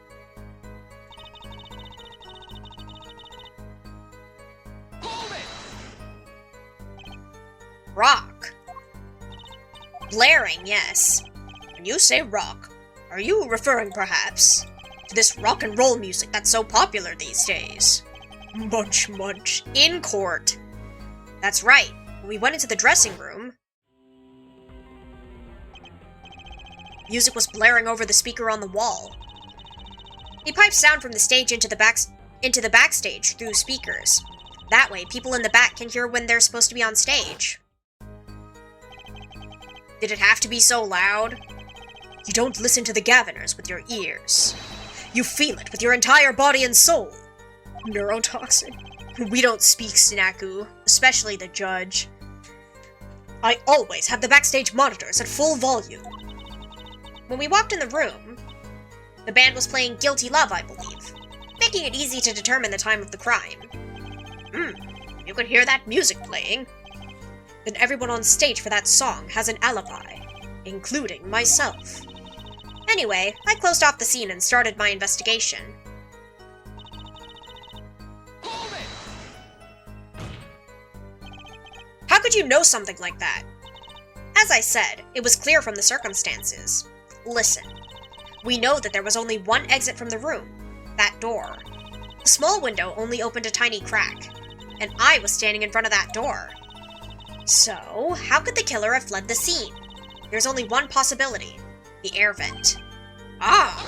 Rock. Blaring, yes. When you say rock, are you referring perhaps to this rock and roll music that's so popular these days? Munch, munch. In court. That's right. When we went into the dressing room, music was blaring over the speaker on the wall. He pipes sound from the stage into the backstage through speakers. That way, people in the back can hear when they're supposed to be on stage. Did it have to be so loud? You don't listen to the Gaviners with your ears. You feel it with your entire body and soul. Neurotoxin. We don't speak Snaku, especially the judge. I always have the backstage monitors at full volume. When we walked in the room, the band was playing Guilty Love, I believe, making it easy to determine the time of the crime. You can hear that music playing. Then everyone on stage for that song has an alibi, including myself. Anyway, I closed off the scene and started my investigation. How could you know something like that? As I said, it was clear from the circumstances. Listen, we know that there was only one exit from the room, that door. The small window only opened a tiny crack, and I was standing in front of that door. So, how could the killer have fled the scene? There's only one possibility, the air vent. Ah!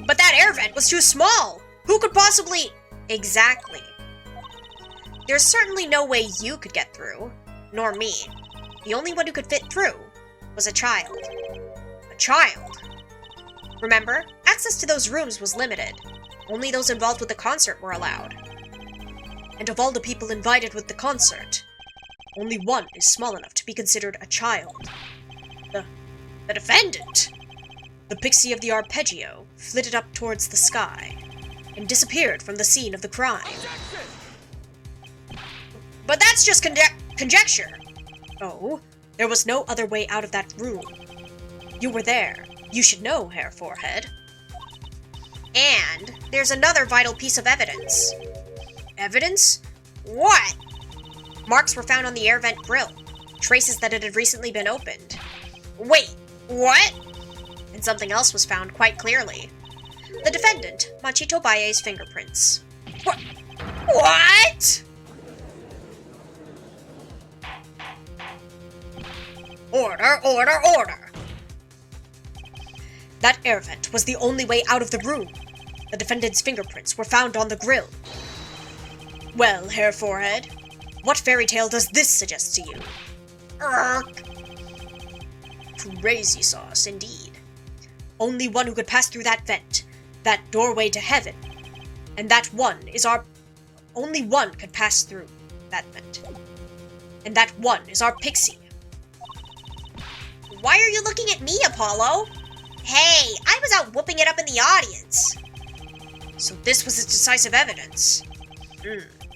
But that air vent was too small! Who could possibly... Exactly. There's certainly no way you could get through, nor me. The only one who could fit through was a child. A child. Remember, access to those rooms was limited. Only those involved with the concert were allowed. And of all the people invited with the concert, only one is small enough to be considered a child. The defendant! The pixie of the arpeggio flitted up towards the sky and disappeared from the scene of the crime. But that's just conjecture! Oh, there was no other way out of that room. You were there. You should know, Hair Forehead. And there's another vital piece of evidence. Evidence? What? Marks were found on the air vent grill, traces that it had recently been opened. Wait, what? And something else was found quite clearly. The defendant, Machito Baye's fingerprints. What? Order, order, order! That air vent was the only way out of the room. The defendant's fingerprints were found on the grill. Well, Hair Forehead, what fairy tale does this suggest to you? Crazy sauce, indeed. Only one who could pass through that vent, that doorway to heaven. And that one is our... Only one could pass through that vent. And that one is our pixie. Why are you looking at me, Apollo? Hey, I was out whooping it up in the audience. So this was its decisive evidence.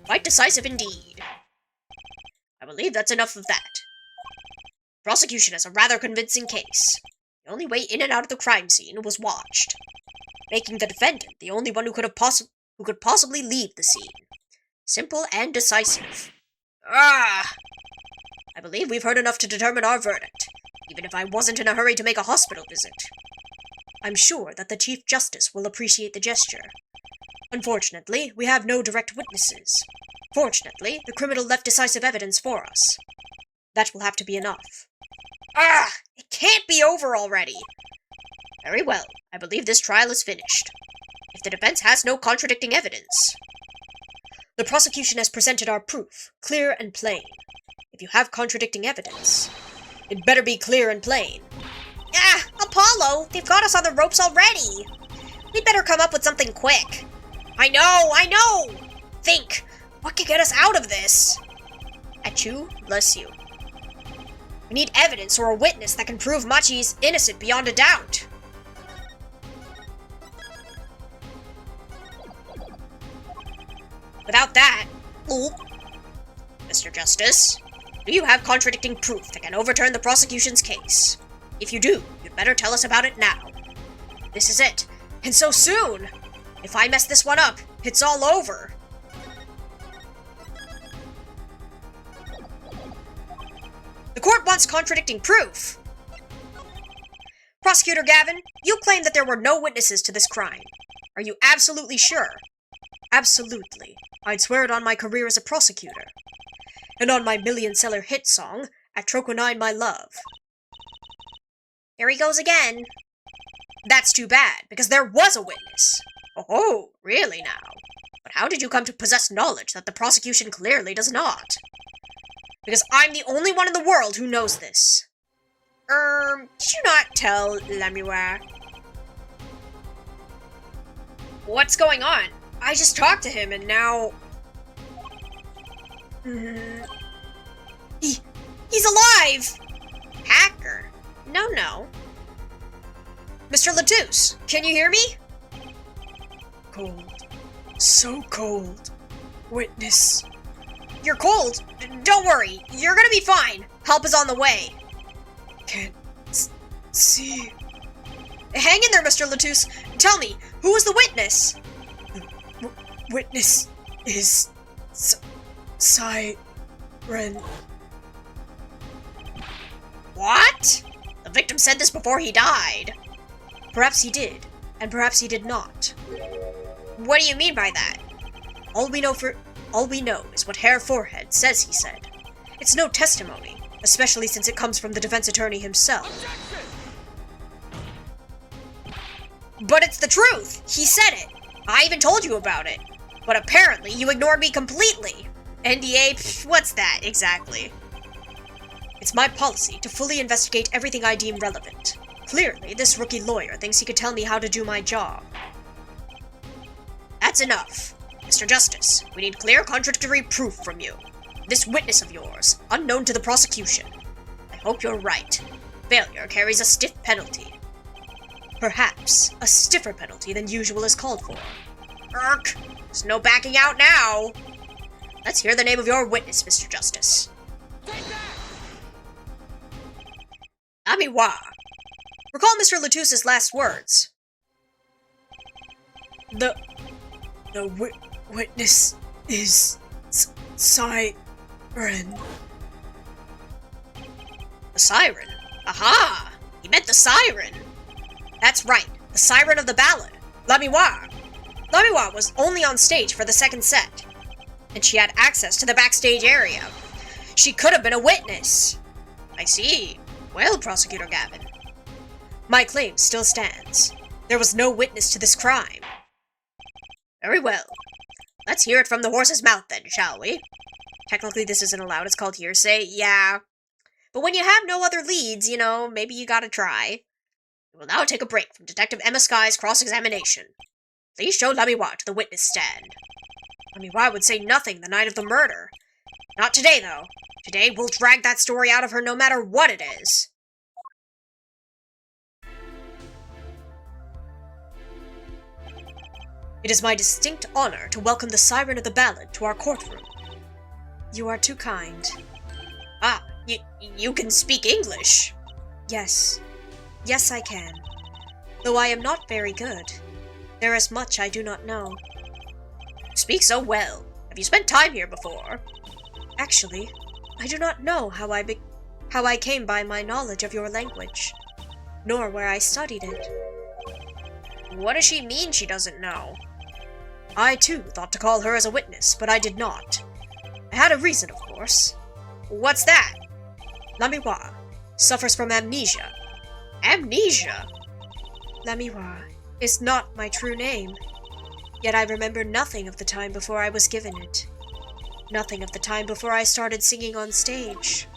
Quite decisive indeed. I believe that's enough of that. Prosecution has a rather convincing case. The only way in and out of the crime scene was watched, making the defendant the only one who could possibly leave the scene. Simple and decisive. I believe we've heard enough to determine our verdict, even if I wasn't in a hurry to make a hospital visit. I'm sure that the Chief Justice will appreciate the gesture. Unfortunately, we have no direct witnesses. Fortunately, the criminal left decisive evidence for us. That will have to be enough. It can't be over already. Very well. I believe this trial is finished. If the defense has no contradicting evidence. The prosecution has presented our proof, clear and plain. If you have contradicting evidence, it better be clear and plain. Apollo, they've got us on the ropes already. We'd better come up with something quick. I know! Think, what could get us out of this? At you, bless you. We need evidence or a witness that can prove Machi's innocent beyond a doubt. Without that... Ooh. Mr. Justice, do you have contradicting proof that can overturn the prosecution's case? If you do, you'd better tell us about it now. This is it, and so soon! If I mess this one up, it's all over. The court wants contradicting proof. Prosecutor Gavin, you claim that there were no witnesses to this crime. Are you absolutely sure? Absolutely. I'd swear it on my career as a prosecutor. And on my million-seller hit song, At Troconine My Love. Here he goes again. That's too bad, because there was a witness. Oh, really now? But how did you come to possess knowledge that the prosecution clearly does not? Because I'm the only one in the world who knows this. Did you not tell Lemuel? What's going on? I just talked to him and now... He's alive! Hacker? No. Mr. Latouche, can you hear me? Cold. So cold. Witness. You're cold? Don't worry, you're gonna be fine. Help is on the way. Can't see. Hang in there, Mr. Latouche. Tell me, who was the witness? The witness is... Siren. What? The victim said this before he died. Perhaps he did, and perhaps he did not. What do you mean by that? All we know is what Herr Forehead says he said. It's no testimony, especially since it comes from the defense attorney himself. But it's the truth! He said it! I even told you about it! But apparently you ignored me completely! NDA? Pff, what's that, exactly? It's my policy to fully investigate everything I deem relevant. Clearly, this rookie lawyer thinks he could tell me how to do my job. That's enough. Mr. Justice, we need clear contradictory proof from you. This witness of yours, unknown to the prosecution. I hope you're right. Failure carries a stiff penalty. Perhaps a stiffer penalty than usual is called for. Irk! There's no backing out now! Let's hear the name of your witness, Mr. Justice. Amiwa. Recall Mr. Latouche's last words. The witness is Siren. The siren? Aha! He meant the siren! That's right, the siren of the ballad, Lamiwa. Lamiwa was only on stage for the second set, and she had access to the backstage area. She could have been a witness. I see. Well, Prosecutor Gavin. My claim still stands. There was no witness to this crime. Very well. Let's hear it from the horse's mouth then, shall we? Technically this isn't allowed, it's called hearsay, yeah. But when you have no other leads, you know, maybe you gotta try. We will now take a break from Detective Emma Sky's cross-examination. Please show Lamiwa to the witness stand. Lamiwa would say nothing the night of the murder. Not today, though. Today, we'll drag that story out of her no matter what it is. It is my distinct honor to welcome the siren of the ballad to our courtroom. You are too kind. Ah, you can speak English? Yes. Yes, I can. Though I am not very good. There is much I do not know. You speak so well. Have you spent time here before? Actually, I do not know how I came by my knowledge of your language, nor where I studied it. What does she mean she doesn't know? I, too, thought to call her as a witness, but I did not. I had a reason, of course. What's that? Lamiwa suffers from amnesia. Amnesia? Lamiwa is not my true name, yet I remember nothing of the time before I was given it. Nothing of the time before I started singing on stage.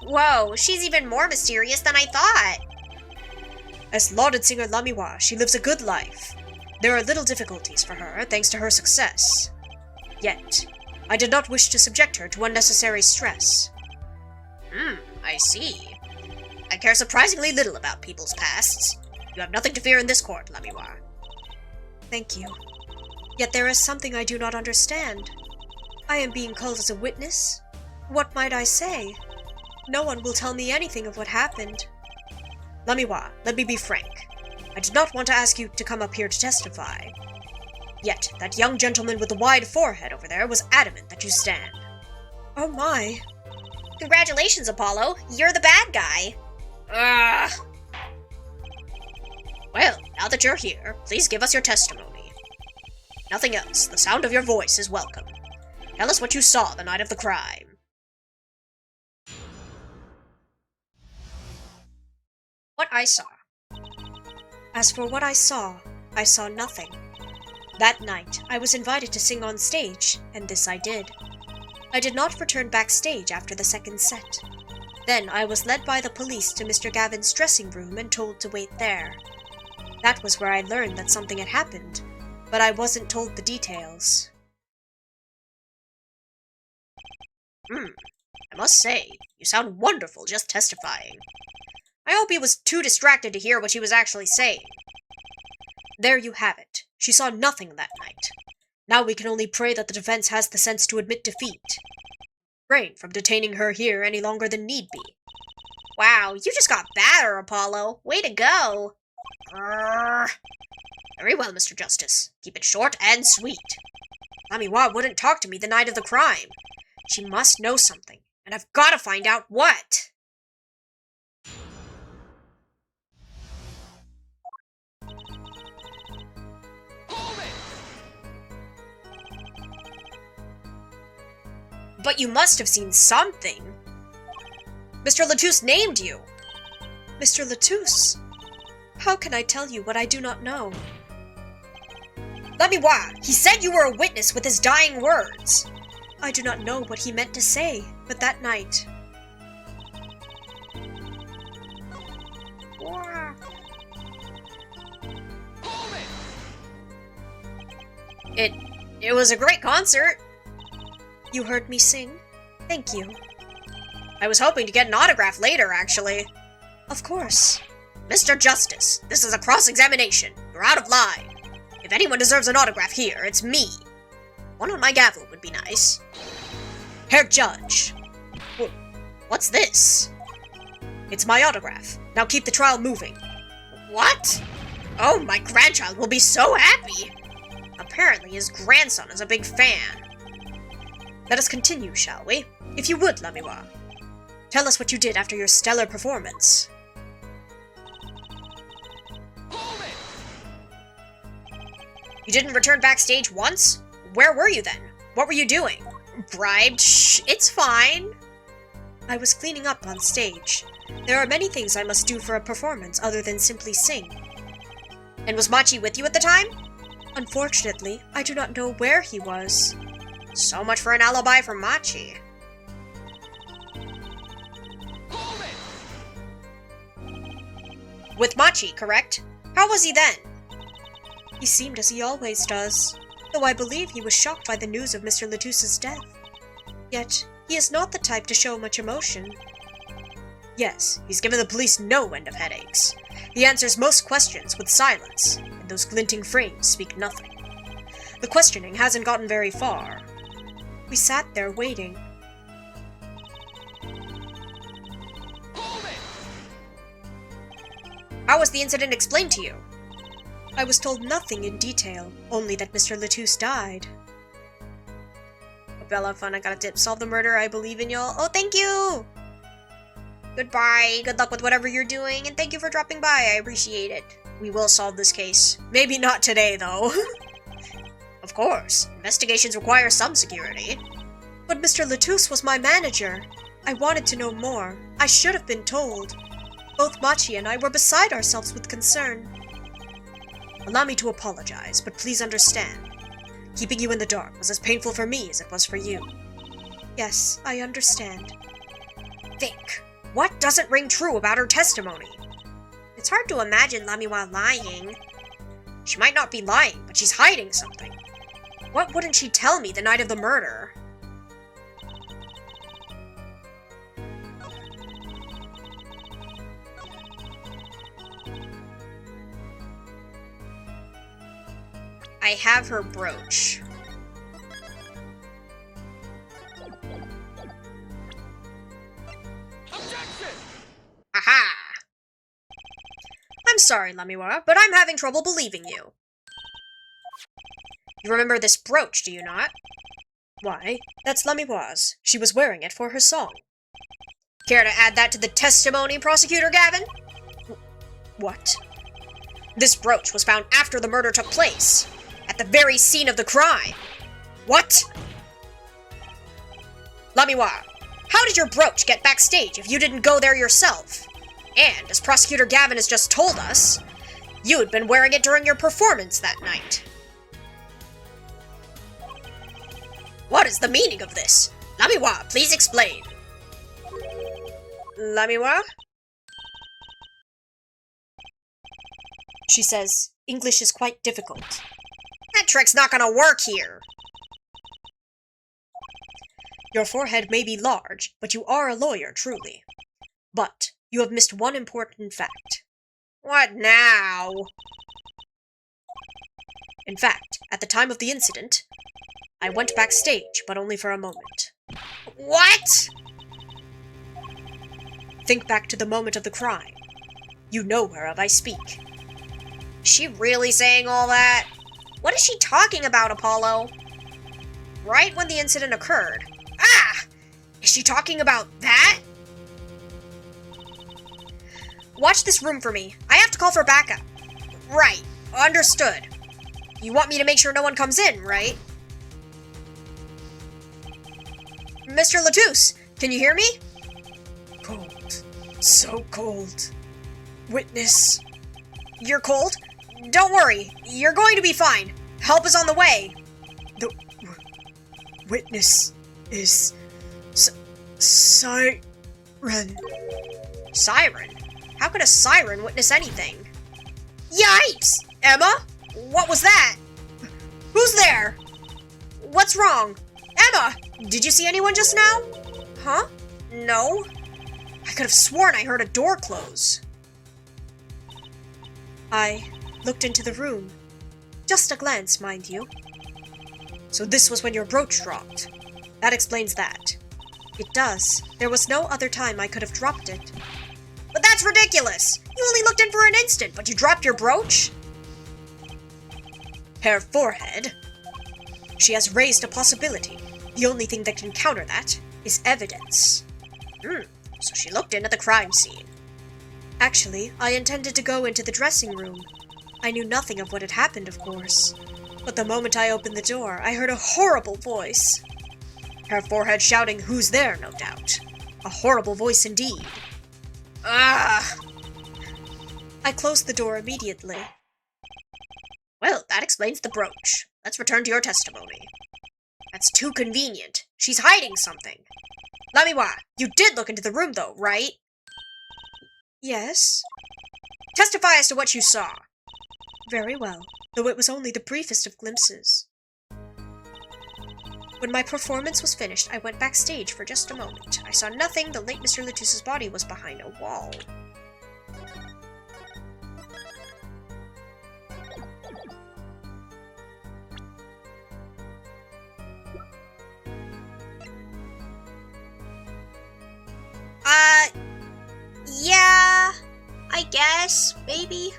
Whoa, she's even more mysterious than I thought. As lauded singer Lamiwa, she lives a good life. There are little difficulties for her, thanks to her success. Yet, I did not wish to subject her to unnecessary stress. I see. I care surprisingly little about people's pasts. You have nothing to fear in this court, Lamiwa. Thank you. Yet there is something I do not understand. I am being called as a witness. What might I say? No one will tell me anything of what happened. Lamiwa, let me be frank. I did not want to ask you to come up here to testify. Yet, that young gentleman with the wide forehead over there was adamant that you stand. Oh my. Congratulations, Apollo. You're the bad guy. Ugh. Well, now that you're here, please give us your testimony. Nothing else. The sound of your voice is welcome. Tell us what you saw the night of the crime. What I saw. As for what I saw nothing. That night, I was invited to sing on stage, and this I did. I did not return backstage after the second set. Then I was led by the police to Mr. Gavin's dressing room and told to wait there. That was where I learned that something had happened, but I wasn't told the details. I must say, you sound wonderful just testifying. I hope he was too distracted to hear what she was actually saying. There you have it. She saw nothing that night. Now we can only pray that the defense has the sense to admit defeat. Refrain from detaining her here any longer than need be. Wow, you just got badder, Apollo. Way to go. Very well, Mr. Justice. Keep it short and sweet. Lamiwa wouldn't talk to me the night of the crime. She must know something, and I've got to find out what. But you must have seen something. Mr. Latouche named you. Mr. Latouche? How can I tell you what I do not know? Lamiwa, he said you were a witness with his dying words. I do not know what he meant to say, but that night... It was a great concert. You heard me sing? Thank you. I was hoping to get an autograph later, actually. Of course. Mr. Justice, this is a cross-examination. You're out of line. If anyone deserves an autograph here, it's me. One on my gavel would be nice. Herr Judge. What's this? It's my autograph. Now keep the trial moving. What? Oh, my grandchild will be so happy. Apparently his grandson is a big fan. Let us continue, shall we? If you would, Lamiwa. Tell us what you did after your stellar performance. You didn't return backstage once? Where were you then? What were you doing? Bribed? Shh, it's fine. I was cleaning up on stage. There are many things I must do for a performance other than simply sing. And was Machi with you at the time? Unfortunately, I do not know where he was. So much for an alibi from Machi. With Machi, correct? How was he then? He seemed as he always does, though I believe he was shocked by the news of Mr. Latouche's death. Yet, he is not the type to show much emotion. Yes, he's given the police no end of headaches. He answers most questions with silence, and those glinting frames speak nothing. The questioning hasn't gotten very far. We sat there waiting. How was the incident explained to you? I was told nothing in detail, only that Mr. Latouche died. Bella, fun, I got a tip. Solve the murder, I believe in y'all. Oh, thank you! Goodbye, good luck with whatever you're doing, and thank you for dropping by, I appreciate it. We will solve this case. Maybe not today, though. Of course, investigations require some security. But Mr. Latouche was my manager. I wanted to know more. I should have been told. Both Machi and I were beside ourselves with concern. Allow me to apologize, but please understand. Keeping you in the dark was as painful for me as it was for you. Yes, I understand. Think. What doesn't ring true about her testimony? It's hard to imagine Lamiwa lying. She might not be lying, but she's hiding something. What wouldn't she tell me the night of the murder? I have her brooch. Objection! Aha! I'm sorry, Lamiwa, but I'm having trouble believing you. You remember this brooch, do you not? Why, that's Lamiwa's. She was wearing it for her song. Care to add that to the testimony, Prosecutor Gavin? What? This brooch was found after the murder took place, at the very scene of the crime. What? Lamiwa, how did your brooch get backstage if you didn't go there yourself? And, as Prosecutor Gavin has just told us, you had been wearing it during your performance that night. What is the meaning of this? Lamiwa, please explain. Lamiwa? She says, English is quite difficult. That trick's not gonna work here. Your forehead may be large, but you are a lawyer, truly. But you have missed one important fact. What now? In fact, at the time of the incident, I went backstage, but only for a moment. What? Think back to the moment of the crime. You know whereof I speak. Is she really saying all that? What is she talking about, Apollo? Right when the incident occurred. Ah! Is she talking about that? Watch this room for me. I have to call for backup. Right. Understood. You want me to make sure no one comes in, right? Mr. Latouche, can you hear me? Cold. So cold. Witness. You're cold? Don't worry. You're going to be fine. Help is on the way. The witness is siren. Siren? How could a siren witness anything? Yipes! Emma? What was that? Who's there? What's wrong? Emma! Did you see anyone just now? Huh? No. I could have sworn I heard a door close. I looked into the room. Just a glance, mind you. So this was when your brooch dropped. That explains that. It does. There was no other time I could have dropped it. But that's ridiculous! You only looked in for an instant, but you dropped your brooch? Her forehead. She has raised a possibility. The only thing that can counter that is evidence. So she looked in at the crime scene. Actually, I intended to go into the dressing room. I knew nothing of what had happened, of course. But the moment I opened the door, I heard a horrible voice. Her forehead shouting, "Who's there?" no doubt. A horrible voice indeed. Ah! I closed the door immediately. Well, that explains the brooch. Let's return to your testimony. That's too convenient. She's hiding something. Lamiwa, you did look into the room though, right? Yes. Testify as to what you saw. Very well, though it was only the briefest of glimpses. When my performance was finished, I went backstage for just a moment. I saw nothing. The late Mr. Latouche's body was behind a wall. Yeah, I guess, maybe.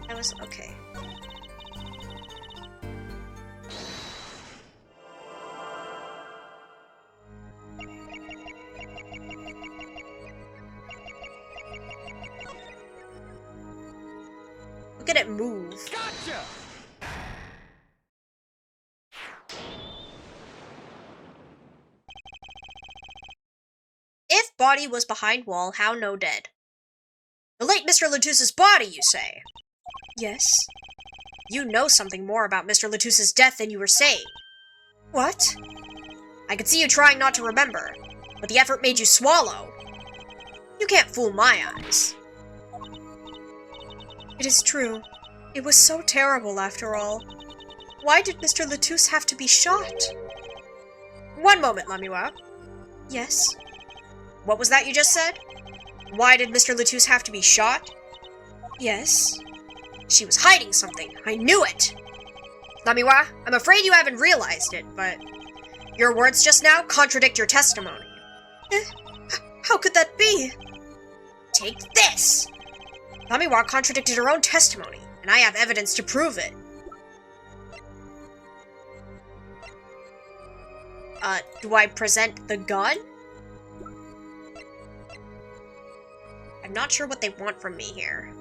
I was okay. Look at it move. Gotcha! If body was behind wall, how no dead? The late Mr. Latouche's body, you say? Yes. You know something more about Mr. Latouche's death than you were saying. What? I could see you trying not to remember, but the effort made you swallow. You can't fool my eyes. It is true. It was so terrible after all. Why did Mr. Latouche have to be shot? One moment, Lamiwa. Yes. What was that you just said? Why did Mr. Latouche have to be shot? Yes. She was hiding something. I knew it. Lamiwa, I'm afraid you haven't realized it, but your words just now contradict your testimony. How could that be? Take this! Lamiwa contradicted her own testimony, and I have evidence to prove it. Do I present the gun? I'm not sure what they want from me here.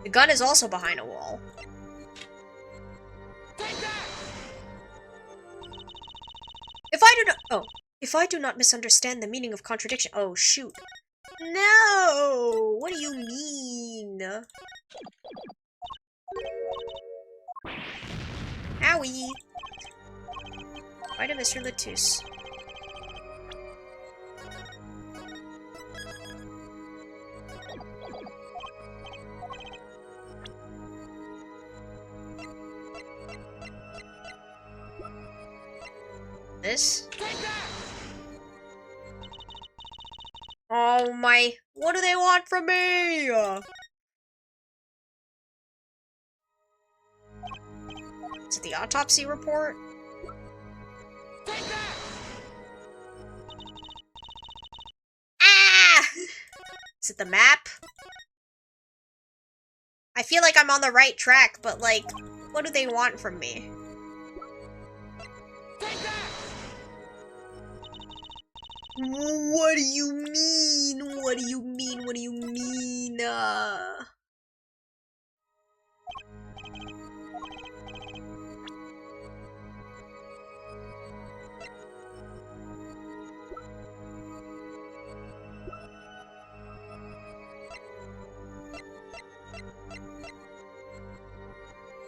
The gun is also behind a wall. If I do not misunderstand the meaning of contradiction. Oh, shoot. No! What do you mean? Owie! Why did Mr. Latus? This? Oh my, what do they want from me? Is it the autopsy report? Ah! Is it the map? I feel like I'm on the right track, but like, what do they want from me? What do you mean? What do you mean? What do you mean?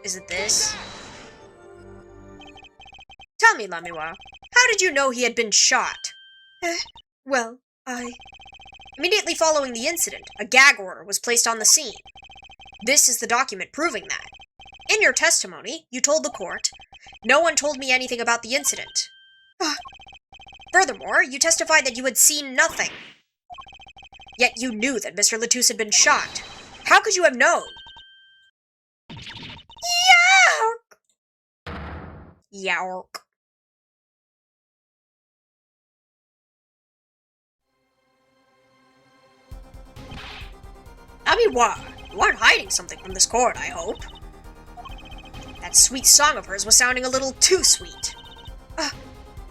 Is it this? Tell me, Lamiwa, how did you know he had been shot? Well, Immediately following the incident, a gag order was placed on the scene. This is the document proving that. In your testimony, you told the court, "No one told me anything about the incident." Furthermore, you testified that you had seen nothing. Yet you knew that Mr. Latus had been shot. How could you have known? Yark! Yark. I mean, what? You aren't hiding something from this court, I hope. That sweet song of hers was sounding a little too sweet.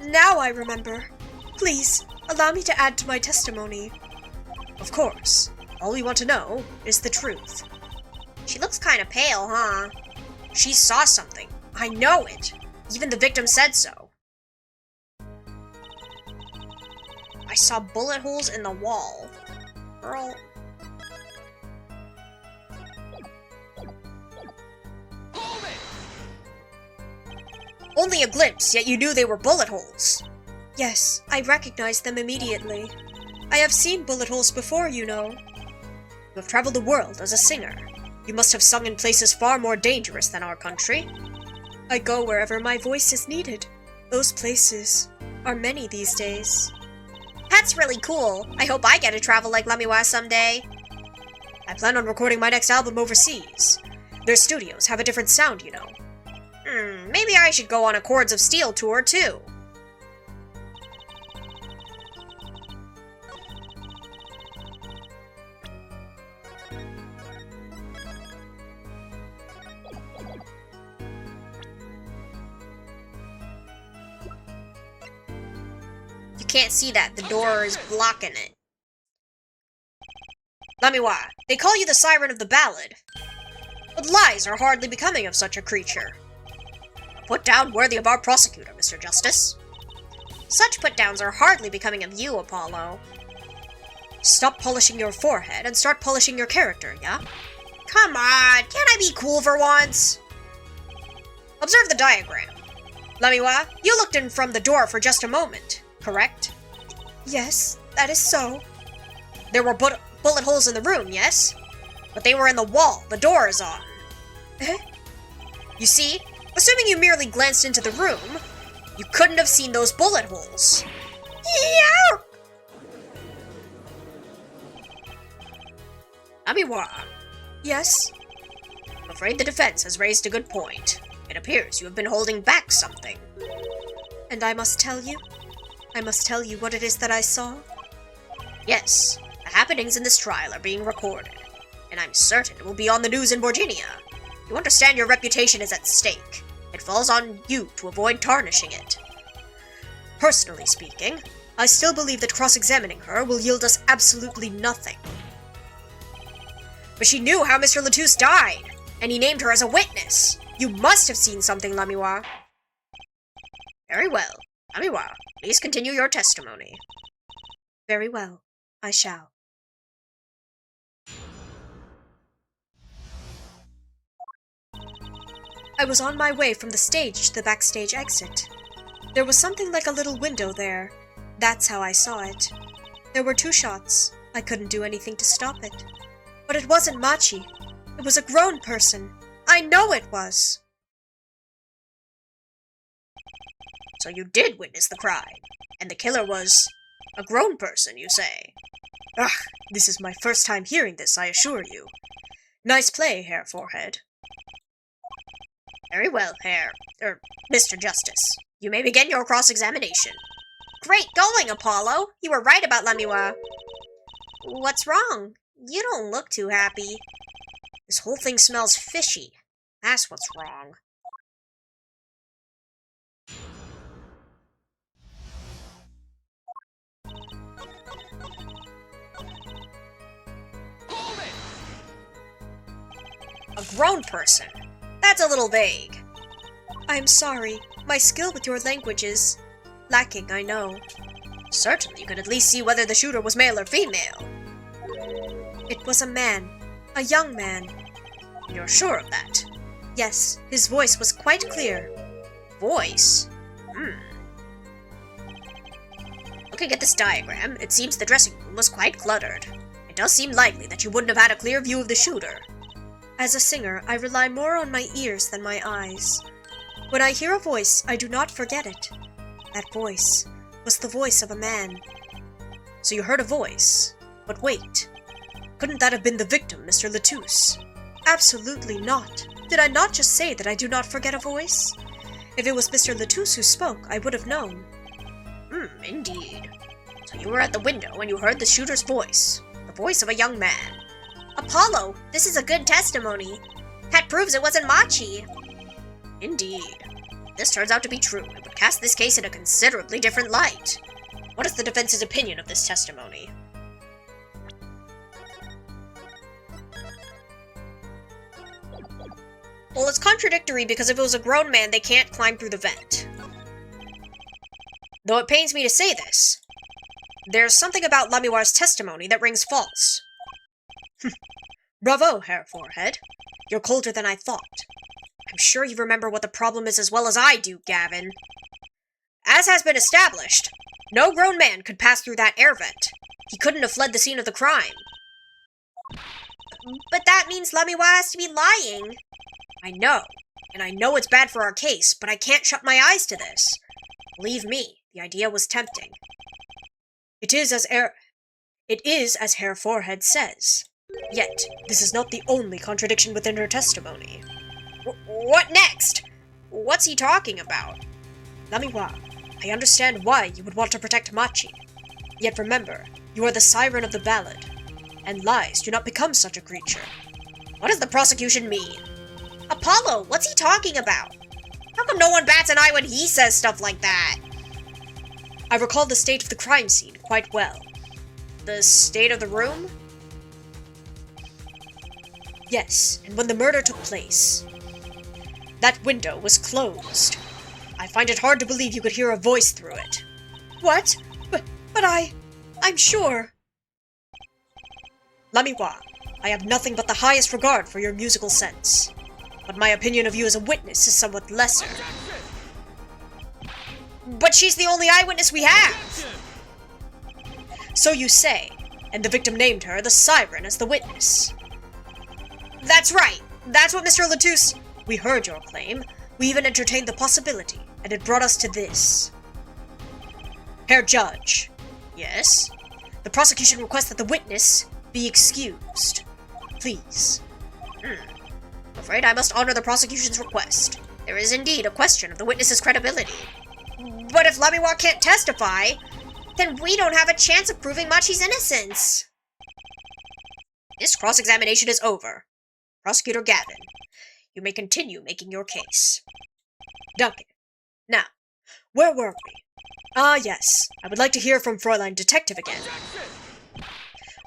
Now I remember. Please, allow me to add to my testimony. Of course. All we want to know is the truth. She looks kind of pale, huh? She saw something. I know it. Even the victim said so. I saw bullet holes in the wall. Girl. Only a glimpse, yet you knew they were bullet holes. Yes, I recognized them immediately. I have seen bullet holes before, you know. You have traveled the world as a singer. You must have sung in places far more dangerous than our country. I go wherever my voice is needed. Those places are many these days. That's really cool. I hope I get to travel like Lamiwa someday. I plan on recording my next album overseas. Their studios have a different sound, you know. Maybe I should go on a Chords of Steel tour, too. You can't see that. The door is blocking it. Lamiwa, they call you the Siren of the Ballad. But lies are hardly becoming of such a creature. Put down worthy of our prosecutor, Mr. Justice. Such put-downs are hardly becoming of you, Apollo. Stop polishing your forehead and start polishing your character, yeah? Come on, can't I be cool for once? Observe the diagram. Lamiwa, you looked in from the door for just a moment, correct? Yes, that is so. There were bullet holes in the room, yes? But they were in the wall. The door is on. You see? Assuming you merely glanced into the room, you couldn't have seen those bullet holes. Yark! Lamiwa, Yes? I'm afraid the defense has raised a good point. It appears you have been holding back something. And I must tell you? I must tell you what it is that I saw? Yes, the happenings in this trial are being recorded, and I'm certain it will be on the news in Virginia. You understand your reputation is at stake. It falls on you to avoid tarnishing it. Personally speaking, I still believe that cross-examining her will yield us absolutely nothing. But she knew how Mr. Latouche died, and he named her as a witness. You must have seen something, Lamiwa. Very well. Lamiwa, please continue your testimony. Very well, I shall. I was on my way from the stage to the backstage exit. There was something like a little window there. That's how I saw it. There were 2 shots. I couldn't do anything to stop it. But it wasn't Machi. It was a grown person. I know it was. So you did witness the crime, and the killer was a grown person, you say? Ugh, this is my first time hearing this, I assure you. Nice play, Herr Forehead. Very well, Mr. Justice. You may begin your cross-examination. Great going, Apollo! You were right about Lamiwa. What's wrong? You don't look too happy. This whole thing smells fishy. That's what's wrong. A grown person? That's a little vague. I'm sorry. My skill with your language is lacking, I know. Certainly you could at least see whether the shooter was male or female. It was a man. A young man. You're sure of that? Yes, his voice was quite clear. Voice? Looking at this diagram, it seems the dressing room was quite cluttered. It does seem likely that you wouldn't have had a clear view of the shooter. As a singer, I rely more on my ears than my eyes. When I hear a voice, I do not forget it. That voice was the voice of a man. So you heard a voice? But wait. Couldn't that have been the victim, Mr. Latouche? Absolutely not. Did I not just say that I do not forget a voice? If it was Mr. Latouche who spoke, I would have known. Indeed. So you were at the window and you heard the shooter's voice. The voice of a young man. Apollo, this is a good testimony. That proves it wasn't Machi. Indeed. If this turns out to be true, it would cast this case in a considerably different light. What is the defense's opinion of this testimony? Well, it's contradictory because if it was a grown man, they can't climb through the vent. Though it pains me to say this, there's something about Lamiwa's testimony that rings false. Bravo, Herr Forehead. You're colder than I thought. I'm sure you remember what the problem is as well as I do, Gavin. As has been established, no grown man could pass through that air vent. He couldn't have fled the scene of the crime. But that means Lamiwa has to be lying. I know, and I know it's bad for our case, but I can't shut my eyes to this. Believe me, the idea was tempting. It is as Herr Forehead says. Yet, this is not the only contradiction within her testimony. What next? What's he talking about? Lamiwa, I understand why you would want to protect Machi. Yet remember, you are the siren of the ballad, and lies do not become such a creature. What does the prosecution mean? Apollo, what's he talking about? How come no one bats an eye when he says stuff like that? I recall the state of the crime scene quite well. The state of the room? Yes, and when the murder took place, that window was closed. I find it hard to believe you could hear a voice through it. What? But I'm sure. Lamiwa, I have nothing but the highest regard for your musical sense, but my opinion of you as a witness is somewhat lesser. But she's the only eyewitness we have! So you say, and the victim named her, the siren, as the witness. That's right! That's what Mr. Latouche... We heard your claim. We even entertained the possibility, and it brought us to this. Herr Judge. Yes? The prosecution requests that the witness be excused. please. Afraid I must honor the prosecution's request. There is indeed a question of the witness's credibility. But if Lamiwa can't testify, then we don't have a chance of proving Machi's innocence. This cross-examination is over. Prosecutor Gavin, you may continue making your case. Duncan. Now, where were we? Ah, yes. I would like to hear from Fräulein Detective again.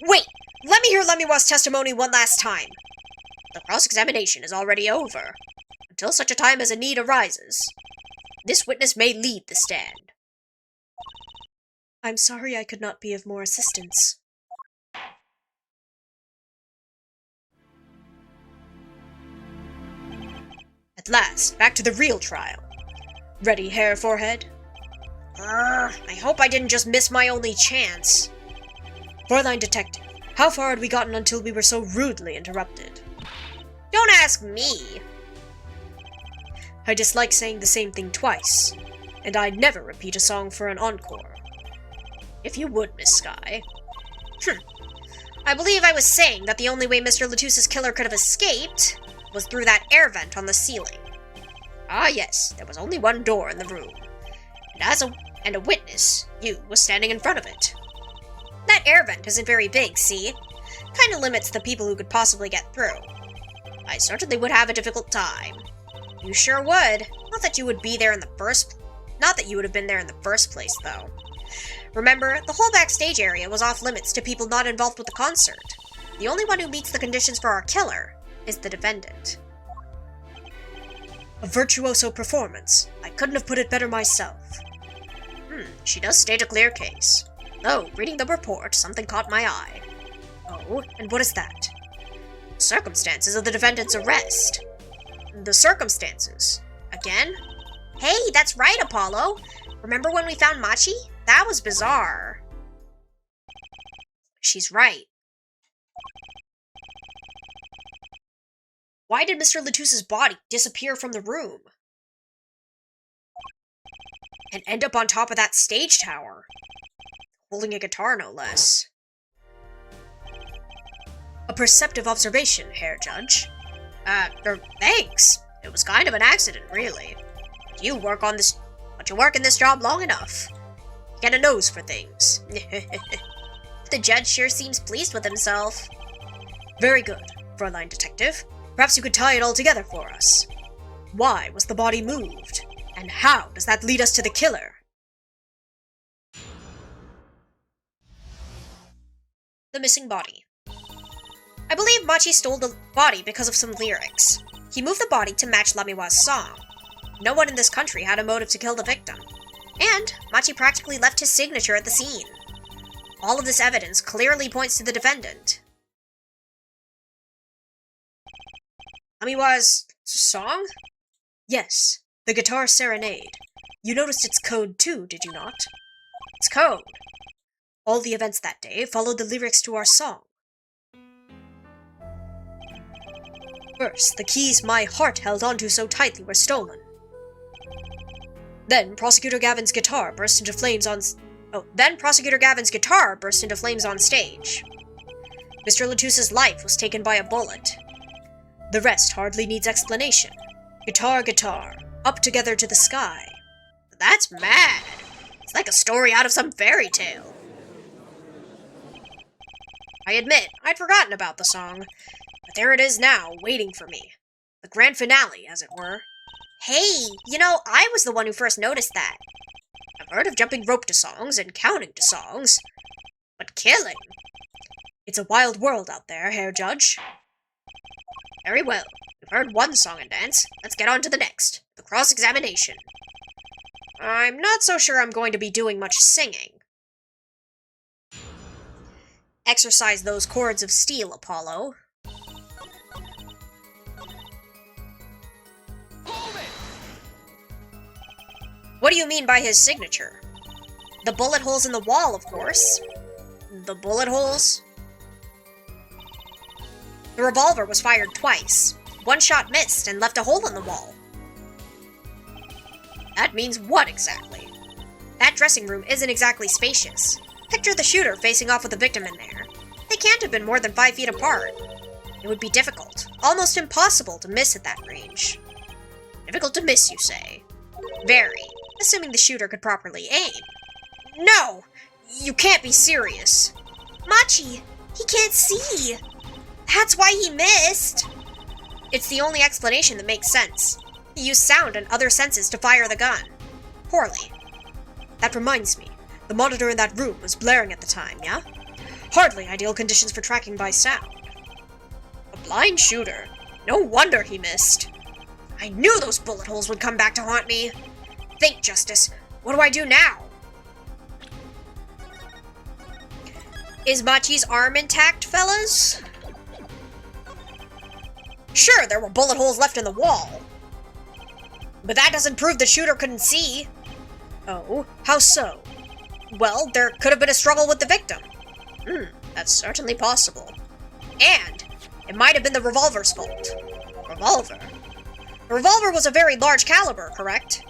Wait! Let me hear Lamiwa's testimony one last time. The cross-examination is already over. Until such a time as a need arises, this witness may leave the stand. I'm sorry I could not be of more assistance. At last, back to the real trial. Ready, Herr Forehead? I hope I didn't just miss my only chance. Fräulein Detective, how far had we gotten until we were so rudely interrupted? Don't ask me. I dislike saying the same thing twice, and I never repeat a song for an encore. If you would, Miss Sky. I believe I was saying that the only way Mr. Latusse's killer could have escaped was through that air vent on the ceiling. Ah yes, there was only one door in the room, and a witness, you, was standing in front of it. That air vent isn't very big, see? Kinda limits the people who could possibly get through. I certainly would have a difficult time. You sure would. Not that you would have been there in the first place, though. Remember, the whole backstage area was off limits to people not involved with the concert. The only one who meets the conditions for our killer is the defendant. A virtuoso performance. I couldn't have put it better myself. She does state a clear case. Though, reading the report, something caught my eye. Oh, and what is that? Circumstances of the defendant's arrest. The circumstances? Again? Hey, that's right, Apollo! Remember when we found Machi? That was bizarre. She's right. Why did Mr. Latusse's body disappear from the room? And end up on top of that stage tower? Holding a guitar, no less. A perceptive observation, Herr Judge. Thanks. It was kind of an accident, really. But you work in this job long enough. You get a nose for things. The judge sure seems pleased with himself. Very good, Fräulein Detective. Perhaps you could tie it all together for us. Why was the body moved? And how does that lead us to the killer? The missing body. I believe Machi stole the body because of some lyrics. He moved the body to match Lamiwa's song. No one in this country had a motive to kill the victim. And Machi practically left his signature at the scene. All of this evidence clearly points to the defendant. Lamiwa's song? Yes, the guitar serenade. You noticed its code too, did you not? Its code? All the events that day followed the lyrics to our song. First, the keys my heart held onto so tightly were stolen. Then, Prosecutor Gavin's guitar burst into flames on stage. Mr. Latusse's life was taken by a bullet. The rest hardly needs explanation. Guitar, guitar, up together to the sky. That's mad. It's like a story out of some fairy tale. I admit, I'd forgotten about the song, but there it is now, waiting for me. The grand finale, as it were. Hey, I was the one who first noticed that. I've heard of jumping rope to songs and counting to songs, but killing? It's a wild world out there, Herr Judge. Very well. We've heard one song and dance. Let's get on to the next. The cross-examination. I'm not so sure I'm going to be doing much singing. Exercise those cords of steel, Apollo. What do you mean by his signature? The bullet holes in the wall, of course. The bullet holes? The revolver was fired twice. One shot missed and left a hole in the wall. That means what exactly? That dressing room isn't exactly spacious. Picture the shooter facing off with the victim in there. They can't have been more than 5 feet apart. It would be difficult, almost impossible to miss at that range. Difficult to miss, you say? Very, assuming the shooter could properly aim. No! You can't be serious. Machi, he can't see. That's why he missed. It's the only explanation that makes sense. He used sound and other senses to fire the gun. Poorly. That reminds me, the monitor in that room was blaring at the time, yeah? Hardly ideal conditions for tracking by sound. A blind shooter. No wonder he missed. I knew those bullet holes would come back to haunt me. Think, Justice. What do I do now? Is Machi's arm intact, fellas? Sure, there were bullet holes left in the wall. But that doesn't prove the shooter couldn't see. Oh, how so? Well, there could have been a struggle with the victim. That's certainly possible. And it might have been the revolver's fault. Revolver? The revolver was a very large caliber, correct?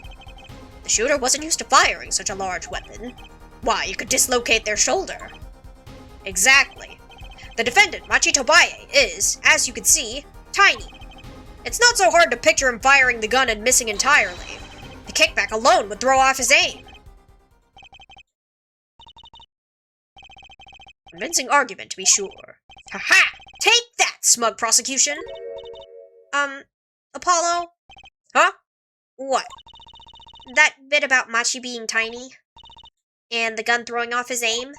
The shooter wasn't used to firing such a large weapon. Why, you could dislocate their shoulder. Exactly. The defendant, Machi Tobaye, is, as you can see, tiny. It's not so hard to picture him firing the gun and missing entirely. The kickback alone would throw off his aim. Convincing argument, to be sure. Ha-ha! Take that, smug prosecution! Apollo? Huh? What? That bit about Machi being tiny? And the gun throwing off his aim?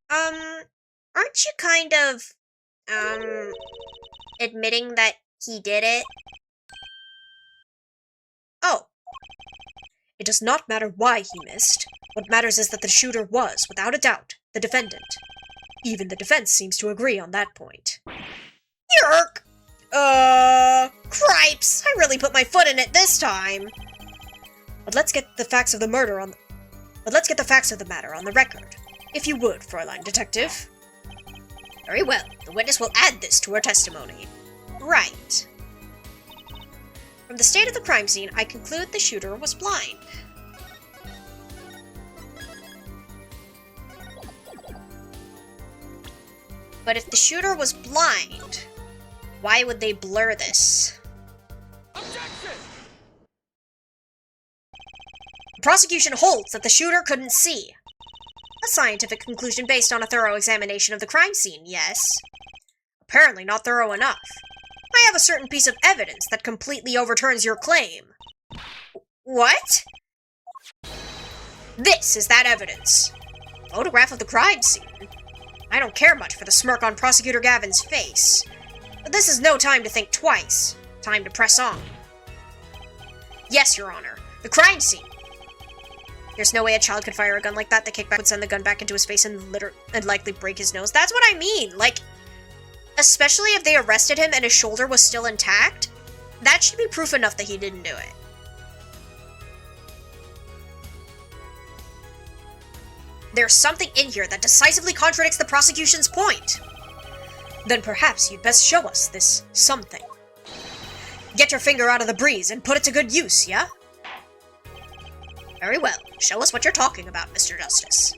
Aren't you kind of, admitting that he did it? Oh. It does not matter why he missed. What matters is that the shooter was, without a doubt, the defendant. Even the defense seems to agree on that point. Yerk! Cripes! I really put my foot in it this time! But let's get the facts of the matter on the record. If you would, Fräulein Detective. Very well. The witness will add this to her testimony. Right. From the state of the crime scene, I conclude the shooter was blind. But if the shooter was blind, why would they blur this? Objection! The prosecution holds that the shooter couldn't see. A scientific conclusion based on a thorough examination of the crime scene, yes. Apparently not thorough enough. I have a certain piece of evidence that completely overturns your claim. What? This is that evidence. Photograph of the crime scene. I don't care much for the smirk on Prosecutor Gavin's face. But this is no time to think twice. Time to press on. Yes, Your Honor. The crime scene. There's no way a child could fire a gun like that. The kickback would send the gun back into his face and likely break his nose. That's what I mean. Like, especially if they arrested him and his shoulder was still intact, that should be proof enough that he didn't do it. There's something in here that decisively contradicts the prosecution's point. Then perhaps you'd best show us this something. Get your finger out of the breeze and put it to good use, yeah? Very well. Show us what you're talking about, Mr. Justice.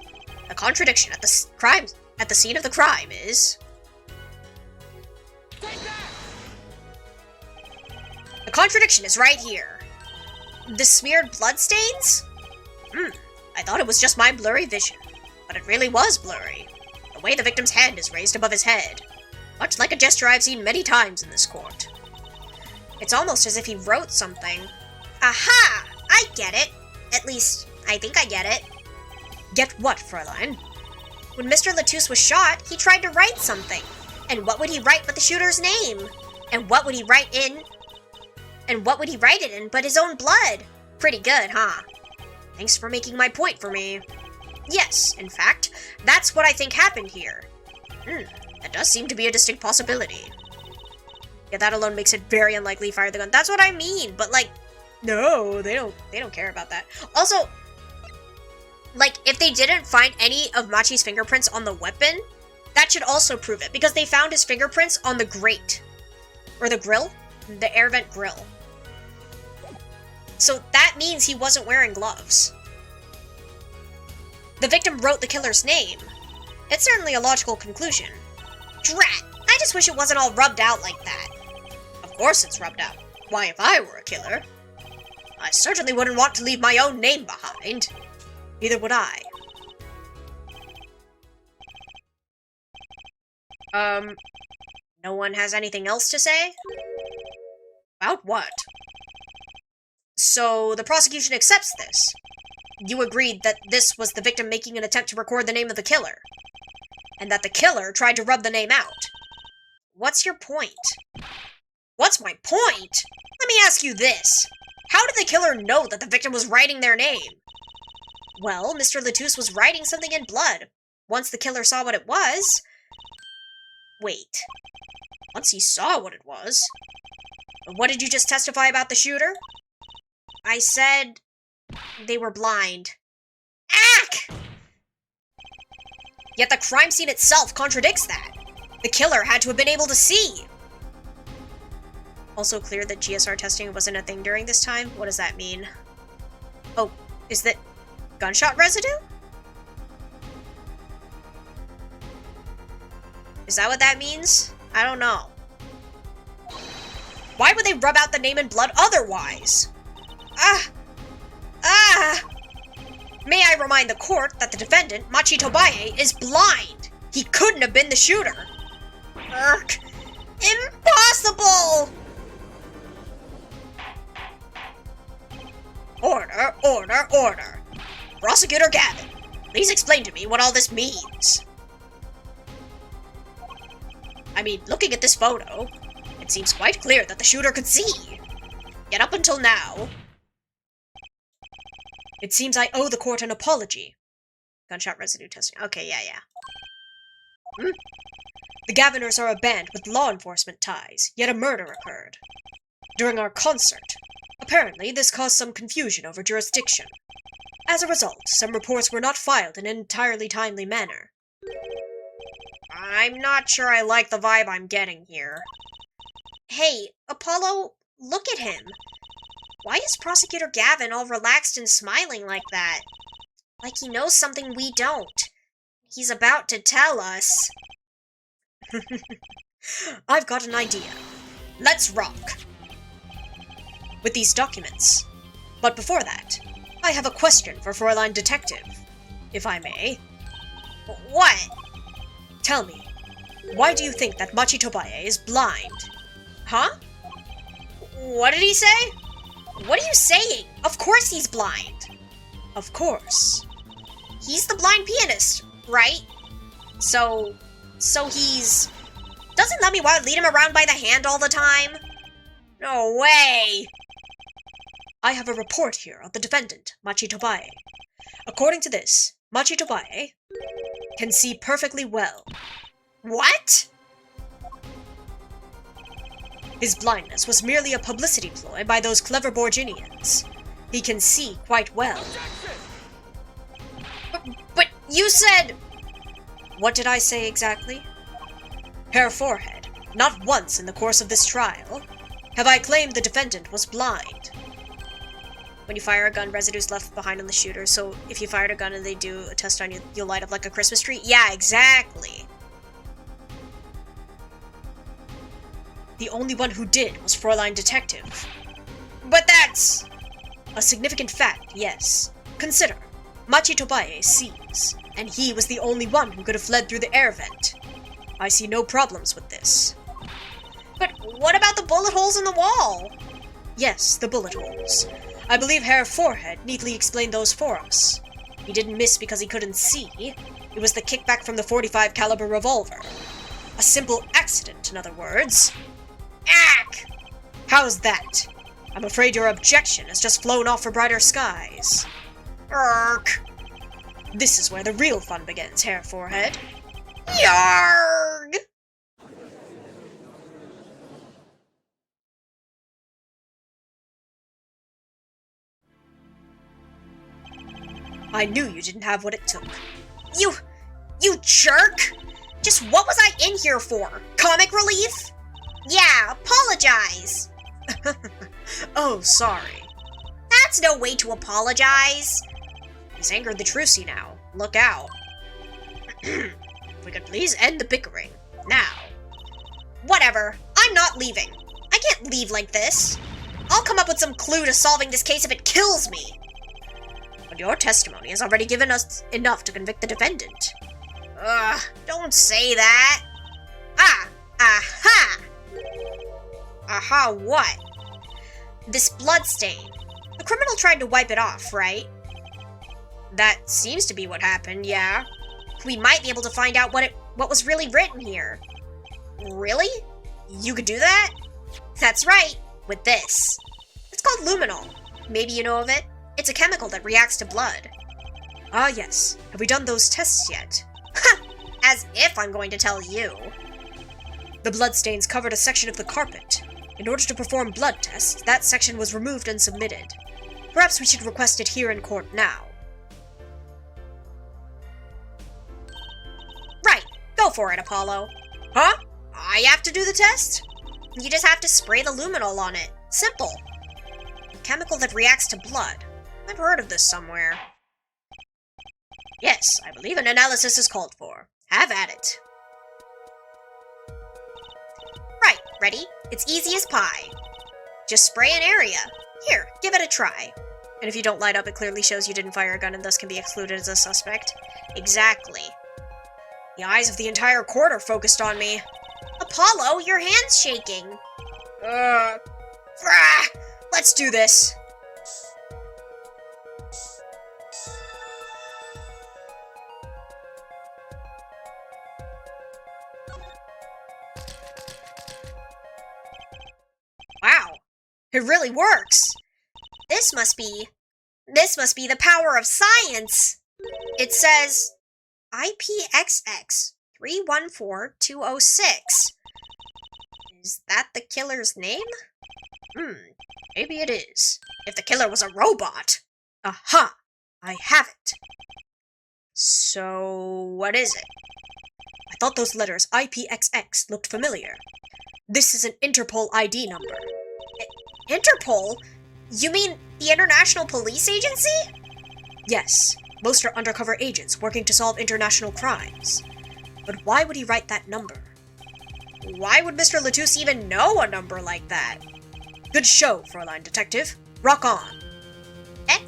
The contradiction at the scene of the crime is... The contradiction is right here. The smeared bloodstains? I thought it was just my blurry vision, but it really was blurry. The way the victim's hand is raised above his head, much like a gesture I've seen many times in this court. It's almost as if he wrote something. Aha! I get it. At least, I think I get it. Get what, Fräulein? When Mr. Latouche was shot, he tried to write something. And what would he write but the shooter's name? And what would he write it in but his own blood? Pretty good, huh? Thanks for making my point for me. Yes, in fact, that's what I think happened here. That does seem to be a distinct possibility. Yeah, that alone makes it very unlikely he fired the gun. That's what I mean, but like, no, they don't care about that. Also, like, if they didn't find any of Machi's fingerprints on the weapon, that should also prove it, because they found his fingerprints on the grate. Or the grill? The air vent grill. So that means he wasn't wearing gloves. The victim wrote the killer's name. It's certainly a logical conclusion. Drat! I just wish it wasn't all rubbed out like that. Of course it's rubbed out. Why, if I were a killer, I certainly wouldn't want to leave my own name behind. Neither would I. No one has anything else to say? About what? So, the prosecution accepts this. You agreed that this was the victim making an attempt to record the name of the killer. And that the killer tried to rub the name out. What's your point? What's my point? Let me ask you this. How did the killer know that the victim was writing their name? Well, Mr. Latouche was writing something in blood. Once the killer saw what it was... Wait. Once he saw what it was. What did you just testify about the shooter? I said... they were blind. Ack! Yet the crime scene itself contradicts that. The killer had to have been able to see. Also clear that GSR testing wasn't a thing during this time? What does that mean? Oh, is that gunshot residue? Is that what that means? I don't know. Why would they rub out the name in blood otherwise? May I remind the court that the defendant, Machi Tobaye, is blind. He couldn't have been the shooter. Urk. Impossible! Order, order, order. Prosecutor Gavin, please explain to me what all this means. I mean, looking at this photo, it seems quite clear that the shooter could see. Yet up until now... It seems I owe the court an apology. Gunshot residue testing. Okay, yeah. The Gaviners are a band with law enforcement ties, yet a murder occurred. During our concert. Apparently, this caused some confusion over jurisdiction. As a result, some reports were not filed in an entirely timely manner. I'm not sure I like the vibe I'm getting here. Hey, Apollo, look at him. Why is Prosecutor Gavin all relaxed and smiling like that? Like he knows something we don't. He's about to tell us. I've got an idea. Let's rock. With these documents. But before that, I have a question for Fräulein Detective, if I may. What? Tell me, why do you think that Machi Tobaye is blind? Huh? What did he say? What are you saying? Of course he's blind. Of course. He's the blind pianist, right? So he's... Doesn't Lemmy Wild lead him around by the hand all the time? No way! I have a report here of the defendant, Machi Tobaye. According to this, Machi Tobaye can see perfectly well. What? His blindness was merely a publicity ploy by those clever Borginians. He can see quite well. But you said... What did I say exactly? Herr Forehead, not once in the course of this trial have I claimed the defendant was blind. When you fire a gun, residue's left behind on the shooter, so if you fired a gun and they do a test on you, you'll light up like a Christmas tree? Yeah, exactly. The only one who did was Fräulein Detective. But that's... a significant fact, yes. Consider, Machi Tobaye sees, and he was the only one who could have fled through the air vent. I see no problems with this. But what about the bullet holes in the wall? Yes, the bullet holes. I believe Herr Forehead neatly explained those for us. He didn't miss because he couldn't see. It was the kickback from the .45 caliber revolver. A simple accident, in other words. Ack! How's that? I'm afraid your objection has just flown off for brighter skies. Urk! This is where the real fun begins, Herr Forehead. Yarg! I knew you didn't have what it took. You jerk! Just what was I in here for? Comic relief? Yeah, apologize! Oh, sorry. That's no way to apologize. He's angered the trucy now. Look out. If we could please end the bickering. Now. Whatever. I'm not leaving. I can't leave like this. I'll come up with some clue to solving this case if it kills me. But your testimony has already given us enough to convict the defendant. Ugh, don't say that. Aha! Aha what? This blood stain. The criminal tried to wipe it off, right? That seems to be what happened, yeah. We might be able to find out what was really written here. Really? You could do that? That's right, with this. It's called luminol. Maybe you know of it? It's a chemical that reacts to blood. Ah, yes. Have we done those tests yet? Ha! As if I'm going to tell you. The bloodstains covered a section of the carpet. In order to perform blood tests, that section was removed and submitted. Perhaps we should request it here in court now. Right. Go for it, Apollo. Huh? I have to do the test? You just have to spray the luminol on it. Simple. A chemical that reacts to blood. I've heard of this somewhere. Yes, I believe an analysis is called for. Have at it. Right, ready? It's easy as pie. Just spray an area. Here, give it a try. And if you don't light up, it clearly shows you didn't fire a gun and thus can be excluded as a suspect. Exactly. The eyes of the entire court are focused on me. Apollo, your hand's shaking. Let's do this. Wow, it really works. This must be the power of science. It says IPXX 314206. Is that the killer's name? Maybe it is. If the killer was a robot. Aha! I have it. So, what is it? I thought those letters IPXX looked familiar. This is an Interpol ID number. Interpol? You mean the International Police Agency? Yes, most are undercover agents working to solve international crimes. But why would he write that number? Why would Mr. Latouche even know a number like that? Good show, Fräulein Detective. Rock on. Eh?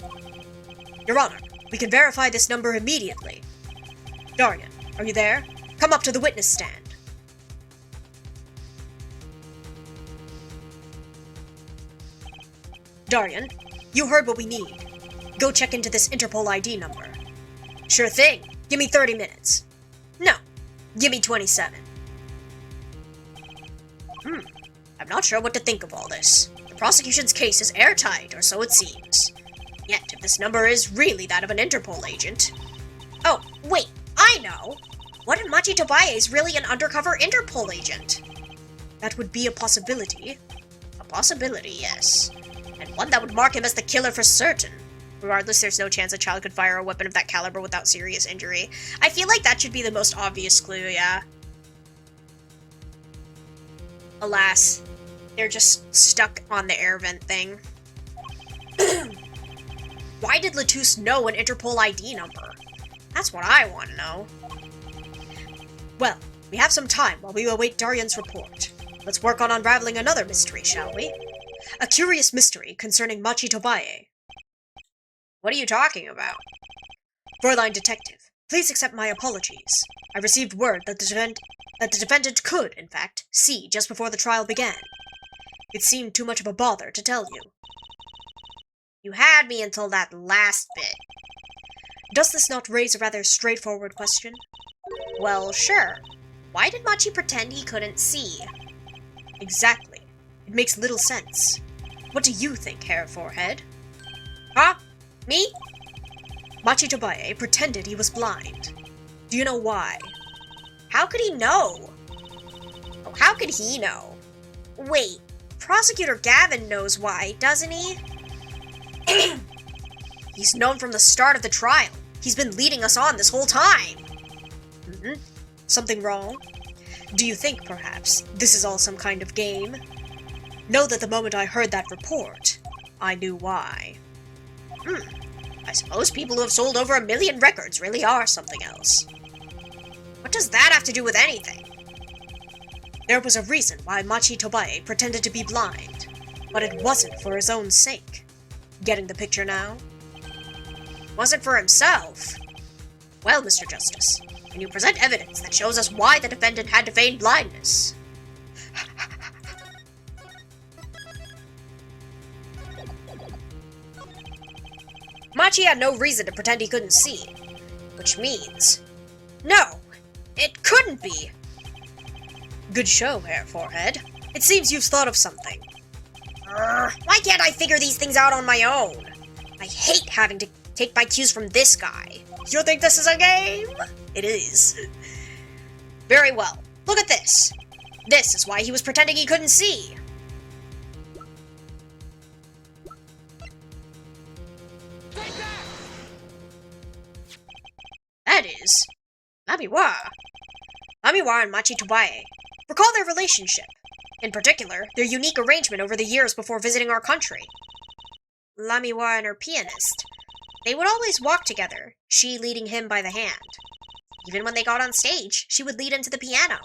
Your Honor, we can verify this number immediately. Darian, are you there? Come up to the witness stand. Darian, you heard what we need. Go check into this Interpol ID number. Sure thing. Give me 30 minutes. No, give me 27. I'm not sure what to think of all this. The prosecution's case is airtight, or so it seems. Yet, if this number is really that of an Interpol agent... Oh, wait, I know! What if Machi Tobaye is really an undercover Interpol agent? That would be a possibility. A possibility, yes. And one that would mark him as the killer for certain. Regardless, there's no chance a child could fire a weapon of that caliber without serious injury. I feel like that should be the most obvious clue, yeah. Alas, they're just stuck on the air vent thing. Why did Latouche know an Interpol ID number? That's what I want to know. Well, we have some time while we await Darian's report. Let's work on unraveling another mystery, shall we? A curious mystery concerning Machi Tobaye. What are you talking about? Fräulein Detective, please accept my apologies. I received word that the defendant could, in fact, see just before the trial began. It seemed too much of a bother to tell you. You had me until that last bit. Does this not raise a rather straightforward question? Well, sure. Why did Machi pretend he couldn't see? Exactly. It makes little sense. What do you think, Hair Forehead? Huh? Me? Machi Tobaye pretended he was blind. Do you know why? How could he know? Oh, how could he know? Wait, Prosecutor Gavin knows why, doesn't he? He's known from the start of the trial. He's been leading us on this whole time. Something wrong? Do you think, perhaps, this is all some kind of game? Know that the moment I heard that report, I knew why. I suppose people who have sold over 1 million records really are something else. What does that have to do with anything? There was a reason why Machi Tobae pretended to be blind, but it wasn't for his own sake. Getting the picture now? Wasn't for himself. Well, Mr. Justice, can you present evidence that shows us why the defendant had to feign blindness? Machi had no reason to pretend he couldn't see, which means... No, it couldn't be! Good show, Hair Forehead. It seems you've thought of something. Why can't I figure these things out on my own? I hate having to take my cues from this guy. You think this is a game? It is. Very well. Look at this. This is why he was pretending he couldn't see. That is Lamiwa. Lamiwa and Machi Tobae. Recall their relationship. In particular, their unique arrangement over the years before visiting our country. Lamiwa and her pianist. They would always walk together, she leading him by the hand. Even when they got on stage, she would lead him to the piano.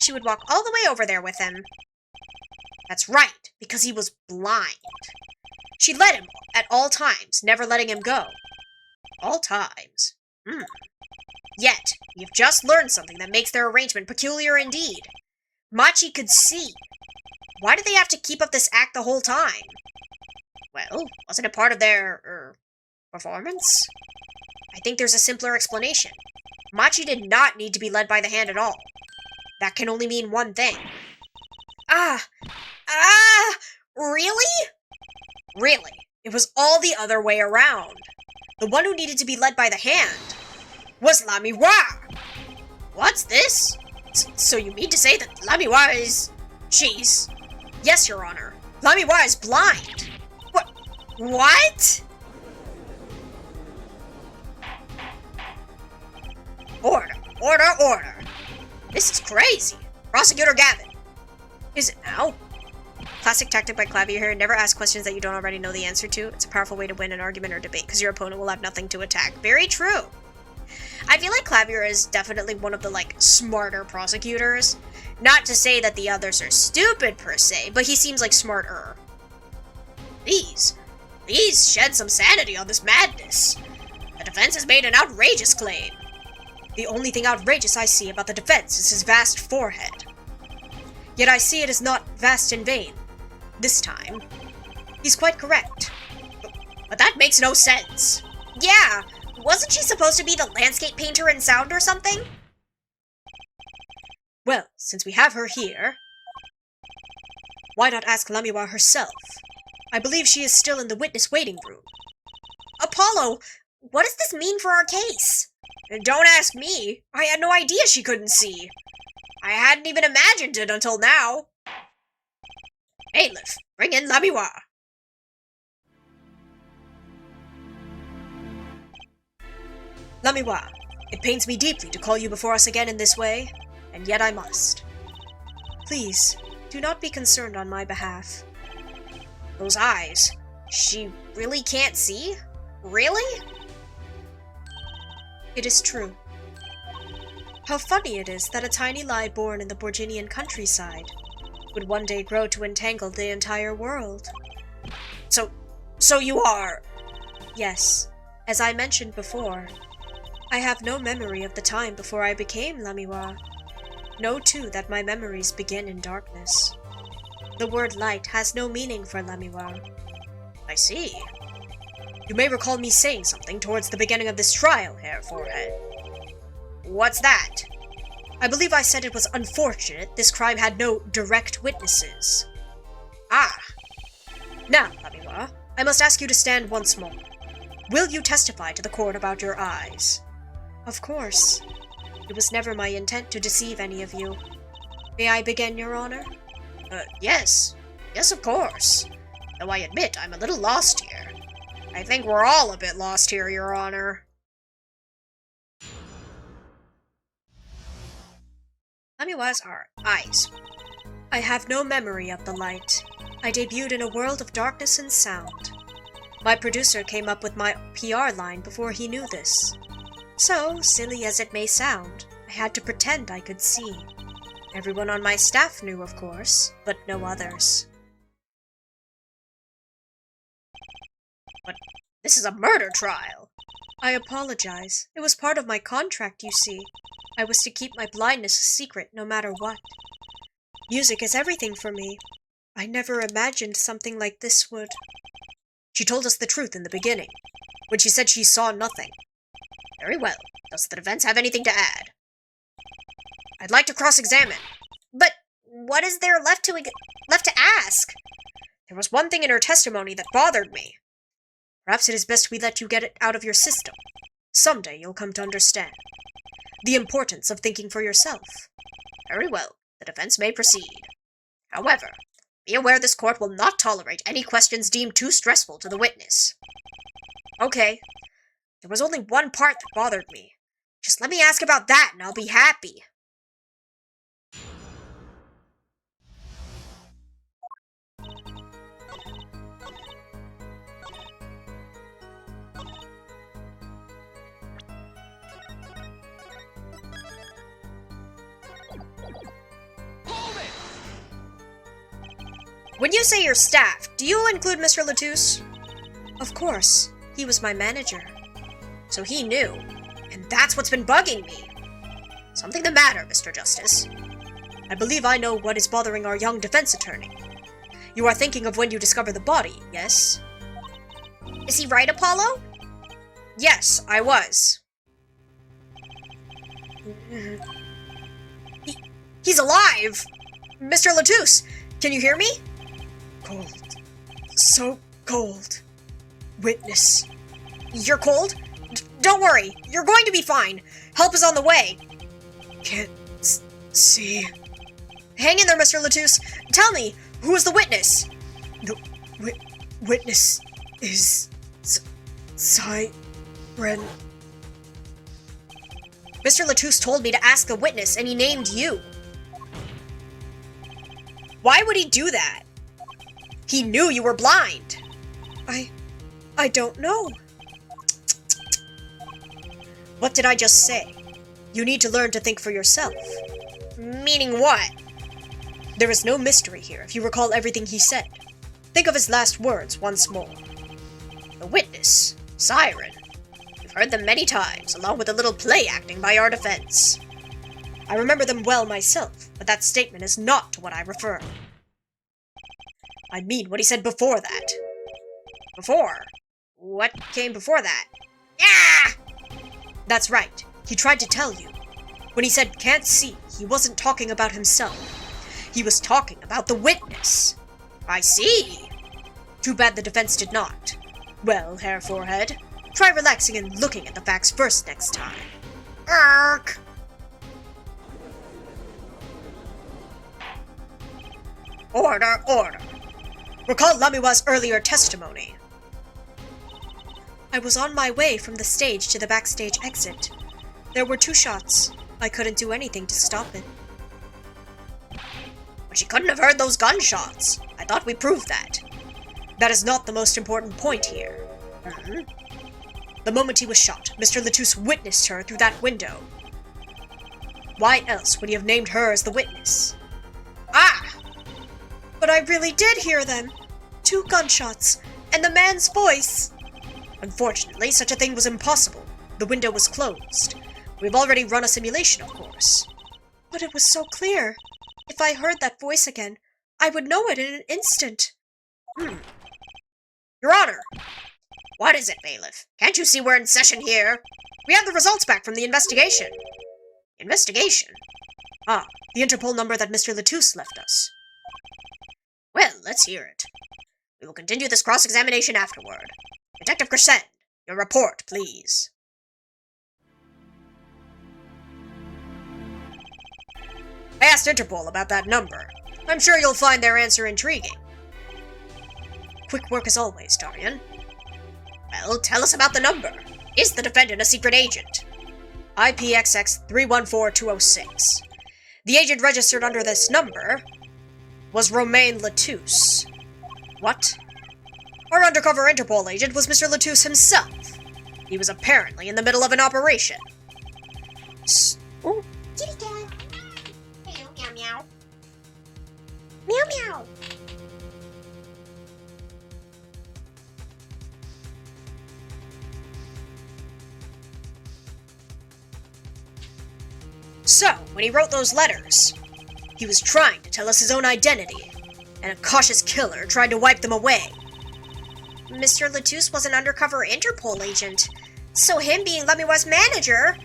She would walk all the way over there with him. That's right, because he was blind. She led him at all times, never letting him go. All times. Yet, you've just learned something that makes their arrangement peculiar indeed. Machi could see. Why did they have to keep up this act the whole time? Well, wasn't it part of their, performance? I think there's a simpler explanation. Machi did not need to be led by the hand at all. That can only mean one thing. Really? Really, it was all the other way around. The one who needed to be led by the hand was Lamiwa. What's this? So you mean to say that Lamiwa is... Jeez. Yes, Your Honor. Lamiwa is blind. What? Order, order, order. This is crazy. Prosecutor Gavin. Is it now? Classic tactic by Clavier here. Never ask questions that you don't already know the answer to. It's a powerful way to win an argument or debate, because your opponent will have nothing to attack. Very true. I feel like Clavier is definitely one of the, smarter prosecutors. Not to say that the others are stupid, per se, but he seems like smarter. Please shed some sanity on this madness. The defense has made an outrageous claim. The only thing outrageous I see about the defense is his vast forehead. Yet I see it is not vast in vain. This time. He's quite correct. But that makes no sense. Yeah, wasn't she supposed to be the landscape painter in sound or something? Well, since we have her here, why not ask Lamiwa herself? I believe she is still in the witness waiting room. Apollo, what does this mean for our case? Don't ask me. I had no idea she couldn't see. I hadn't even imagined it until now. Bailiff, bring in Lamiwa. Lamiwa, it pains me deeply to call you before us again in this way, and yet I must. Please, do not be concerned on my behalf. Those eyes, she really can't see? Really? It is true. How funny it is that a tiny lie born in the Borginian countryside would one day grow to entangle the entire world. So you are... Yes, as I mentioned before, I have no memory of the time before I became Lamiwa. Know too that my memories begin in darkness. The word light has no meaning for Lamiwa. I see. You may recall me saying something towards the beginning of this trial, Hair Forehead. What's that? I believe I said it was unfortunate this crime had no direct witnesses. Ah. Now, Lamiwa, I must ask you to stand once more. Will you testify to the court about your eyes? Of course. It was never my intent to deceive any of you. May I begin, Your Honor? Yes. Yes, of course. Though I admit I'm a little lost here. I think we're all a bit lost here, Your Honor. Lamiwa's eyes. I have no memory of the light. I debuted in a world of darkness and sound. My producer came up with my PR line before he knew this. So, silly as it may sound, I had to pretend I could see. Everyone on my staff knew, of course, but no others. But this is a murder trial. I apologize. It was part of my contract, you see. I was to keep my blindness a secret no matter what. Music is everything for me. I never imagined something like this would... She told us the truth in the beginning, when she said she saw nothing. Very well. Does the defense have anything to add? I'd like to cross-examine. But what is there left to ask? There was one thing in her testimony that bothered me. Perhaps it is best we let you get it out of your system. Someday you'll come to understand the importance of thinking for yourself. Very well. The defense may proceed. However, be aware this court will not tolerate any questions deemed too stressful to the witness. Okay. There was only one part that bothered me. Just let me ask about that and I'll be happy. When you say your staff, do you include Mr. Latouche? Of course. He was my manager. So he knew, and that's what's been bugging me. Something the matter, Mr. Justice? I believe I know what is bothering our young defense attorney. You are thinking of when you discover the body, yes? Is he right, Apollo? Yes, I was. He's alive! Mr. Latouche, can you hear me? Cold. So cold. Witness. You're cold? Don't worry, you're going to be fine. Help is on the way. Can't see. Hang in there, Mr. Latouche. Tell me, who is the witness? The witness is Siren. Mr. Latouche told me to ask the witness, and he named you. Why would he do that? He knew you were blind. I don't know. What did I just say? You need to learn to think for yourself. Meaning what? There is no mystery here if you recall everything he said. Think of his last words once more. The witness, Siren. You've heard them many times, along with a little play acting by our defense. I remember them well myself, but that statement is not to what I refer. I mean what he said before that. Before? What came before that? Ah! That's right. He tried to tell you. When he said can't see, he wasn't talking about himself. He was talking about the witness. I see. Too bad the defense did not. Well, Hair Forehead, try relaxing and looking at the facts first next time. Ark! Order, order. Recall Lamiwa's earlier testimony. I was on my way from the stage to the backstage exit. There were 2 shots. I couldn't do anything to stop it. But she couldn't have heard those gunshots. I thought we proved that. That is not the most important point here. The moment he was shot, Mr. Latouche witnessed her through that window. Why else would he have named her as the witness? Ah! But I really did hear them. 2 gunshots, and the man's voice. Unfortunately, such a thing was impossible. The window was closed. We've already run a simulation, of course. But it was so clear. If I heard that voice again, I would know it in an instant. Your Honor! What is it, bailiff? Can't you see we're in session here? We have the results back from the investigation. Investigation? Ah, the Interpol number that Mr. Latouche left us. Well, let's hear it. We will continue this cross-examination afterward. Detective Crescent, your report, please. I asked Interpol about that number. I'm sure you'll find their answer intriguing. Quick work as always, Darian. Well, tell us about the number. Is the defendant a secret agent? IPXX 314206. The agent registered under this number was Romain Latouche. What? Our undercover Interpol agent was Mr. Latouche himself. He was apparently in the middle of an operation. Kitty cat. Meow, meow, meow. Meow meow. So, when he wrote those letters, he was trying to tell us his own identity, and a cautious killer tried to wipe them away. Mr. Latouche was an undercover Interpol agent, so him being Lemiway's manager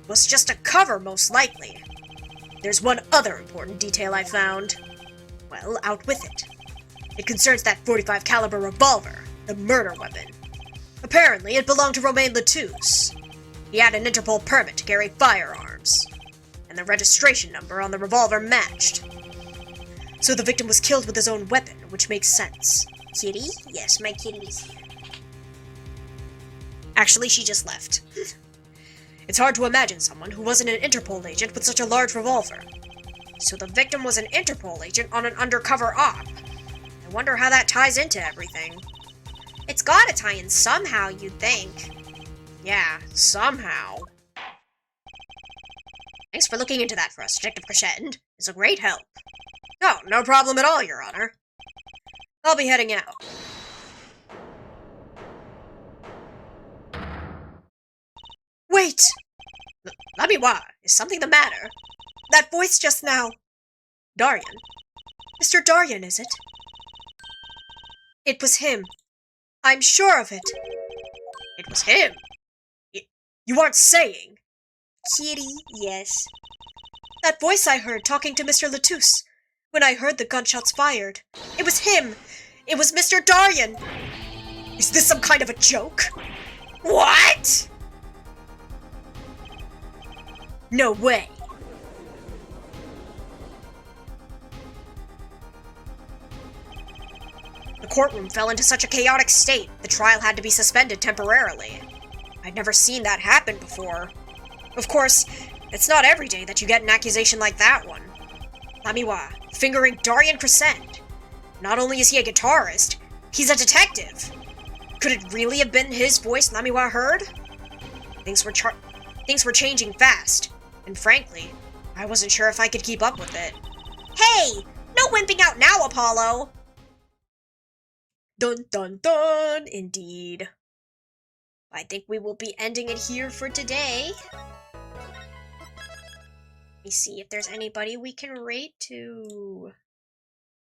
Was just a cover, most likely. There's one other important detail I found. Well, out with it. It concerns that .45 caliber revolver, the murder weapon. Apparently, it belonged to Romain Latouche. He had an Interpol permit to carry firearms, and the registration number on the revolver matched. So the victim was killed with his own weapon, which makes sense. Kitty? Yes, my kitty is here. Actually, she just left. It's hard to imagine someone who wasn't an Interpol agent with such a large revolver. So the victim was an Interpol agent on an undercover op. I wonder how that ties into everything. It's gotta tie in somehow, you'd think. Yeah, somehow. Thanks for looking into that for us, Detective Crescent. It's a great help. Oh, no problem at all, Your Honor. I'll be heading out. Wait! Lamiwa, is something the matter? That voice just now. Daryan. Mr. Daryan, is it? It was him. I'm sure of it. It was him? You aren't saying? Kitty, yes. That voice I heard talking to Mr. Latouche when I heard the gunshots fired. It was him! It was Mr. Daryan! Is this some kind of a joke? What? No way! The courtroom fell into such a chaotic state, the trial had to be suspended temporarily. I'd never seen that happen before. Of course, it's not every day that you get an accusation like that one. Lamiwa, fingering Daryan Crescent. Not only is he a guitarist, he's a detective. Could it really have been his voice Lamiwa heard? Things were changing fast, and frankly, I wasn't sure if I could keep up with it. Hey! No wimping out now, Apollo! Dun dun dun, indeed. I think we will be ending it here for today. Let me see if there's anybody we can rate to.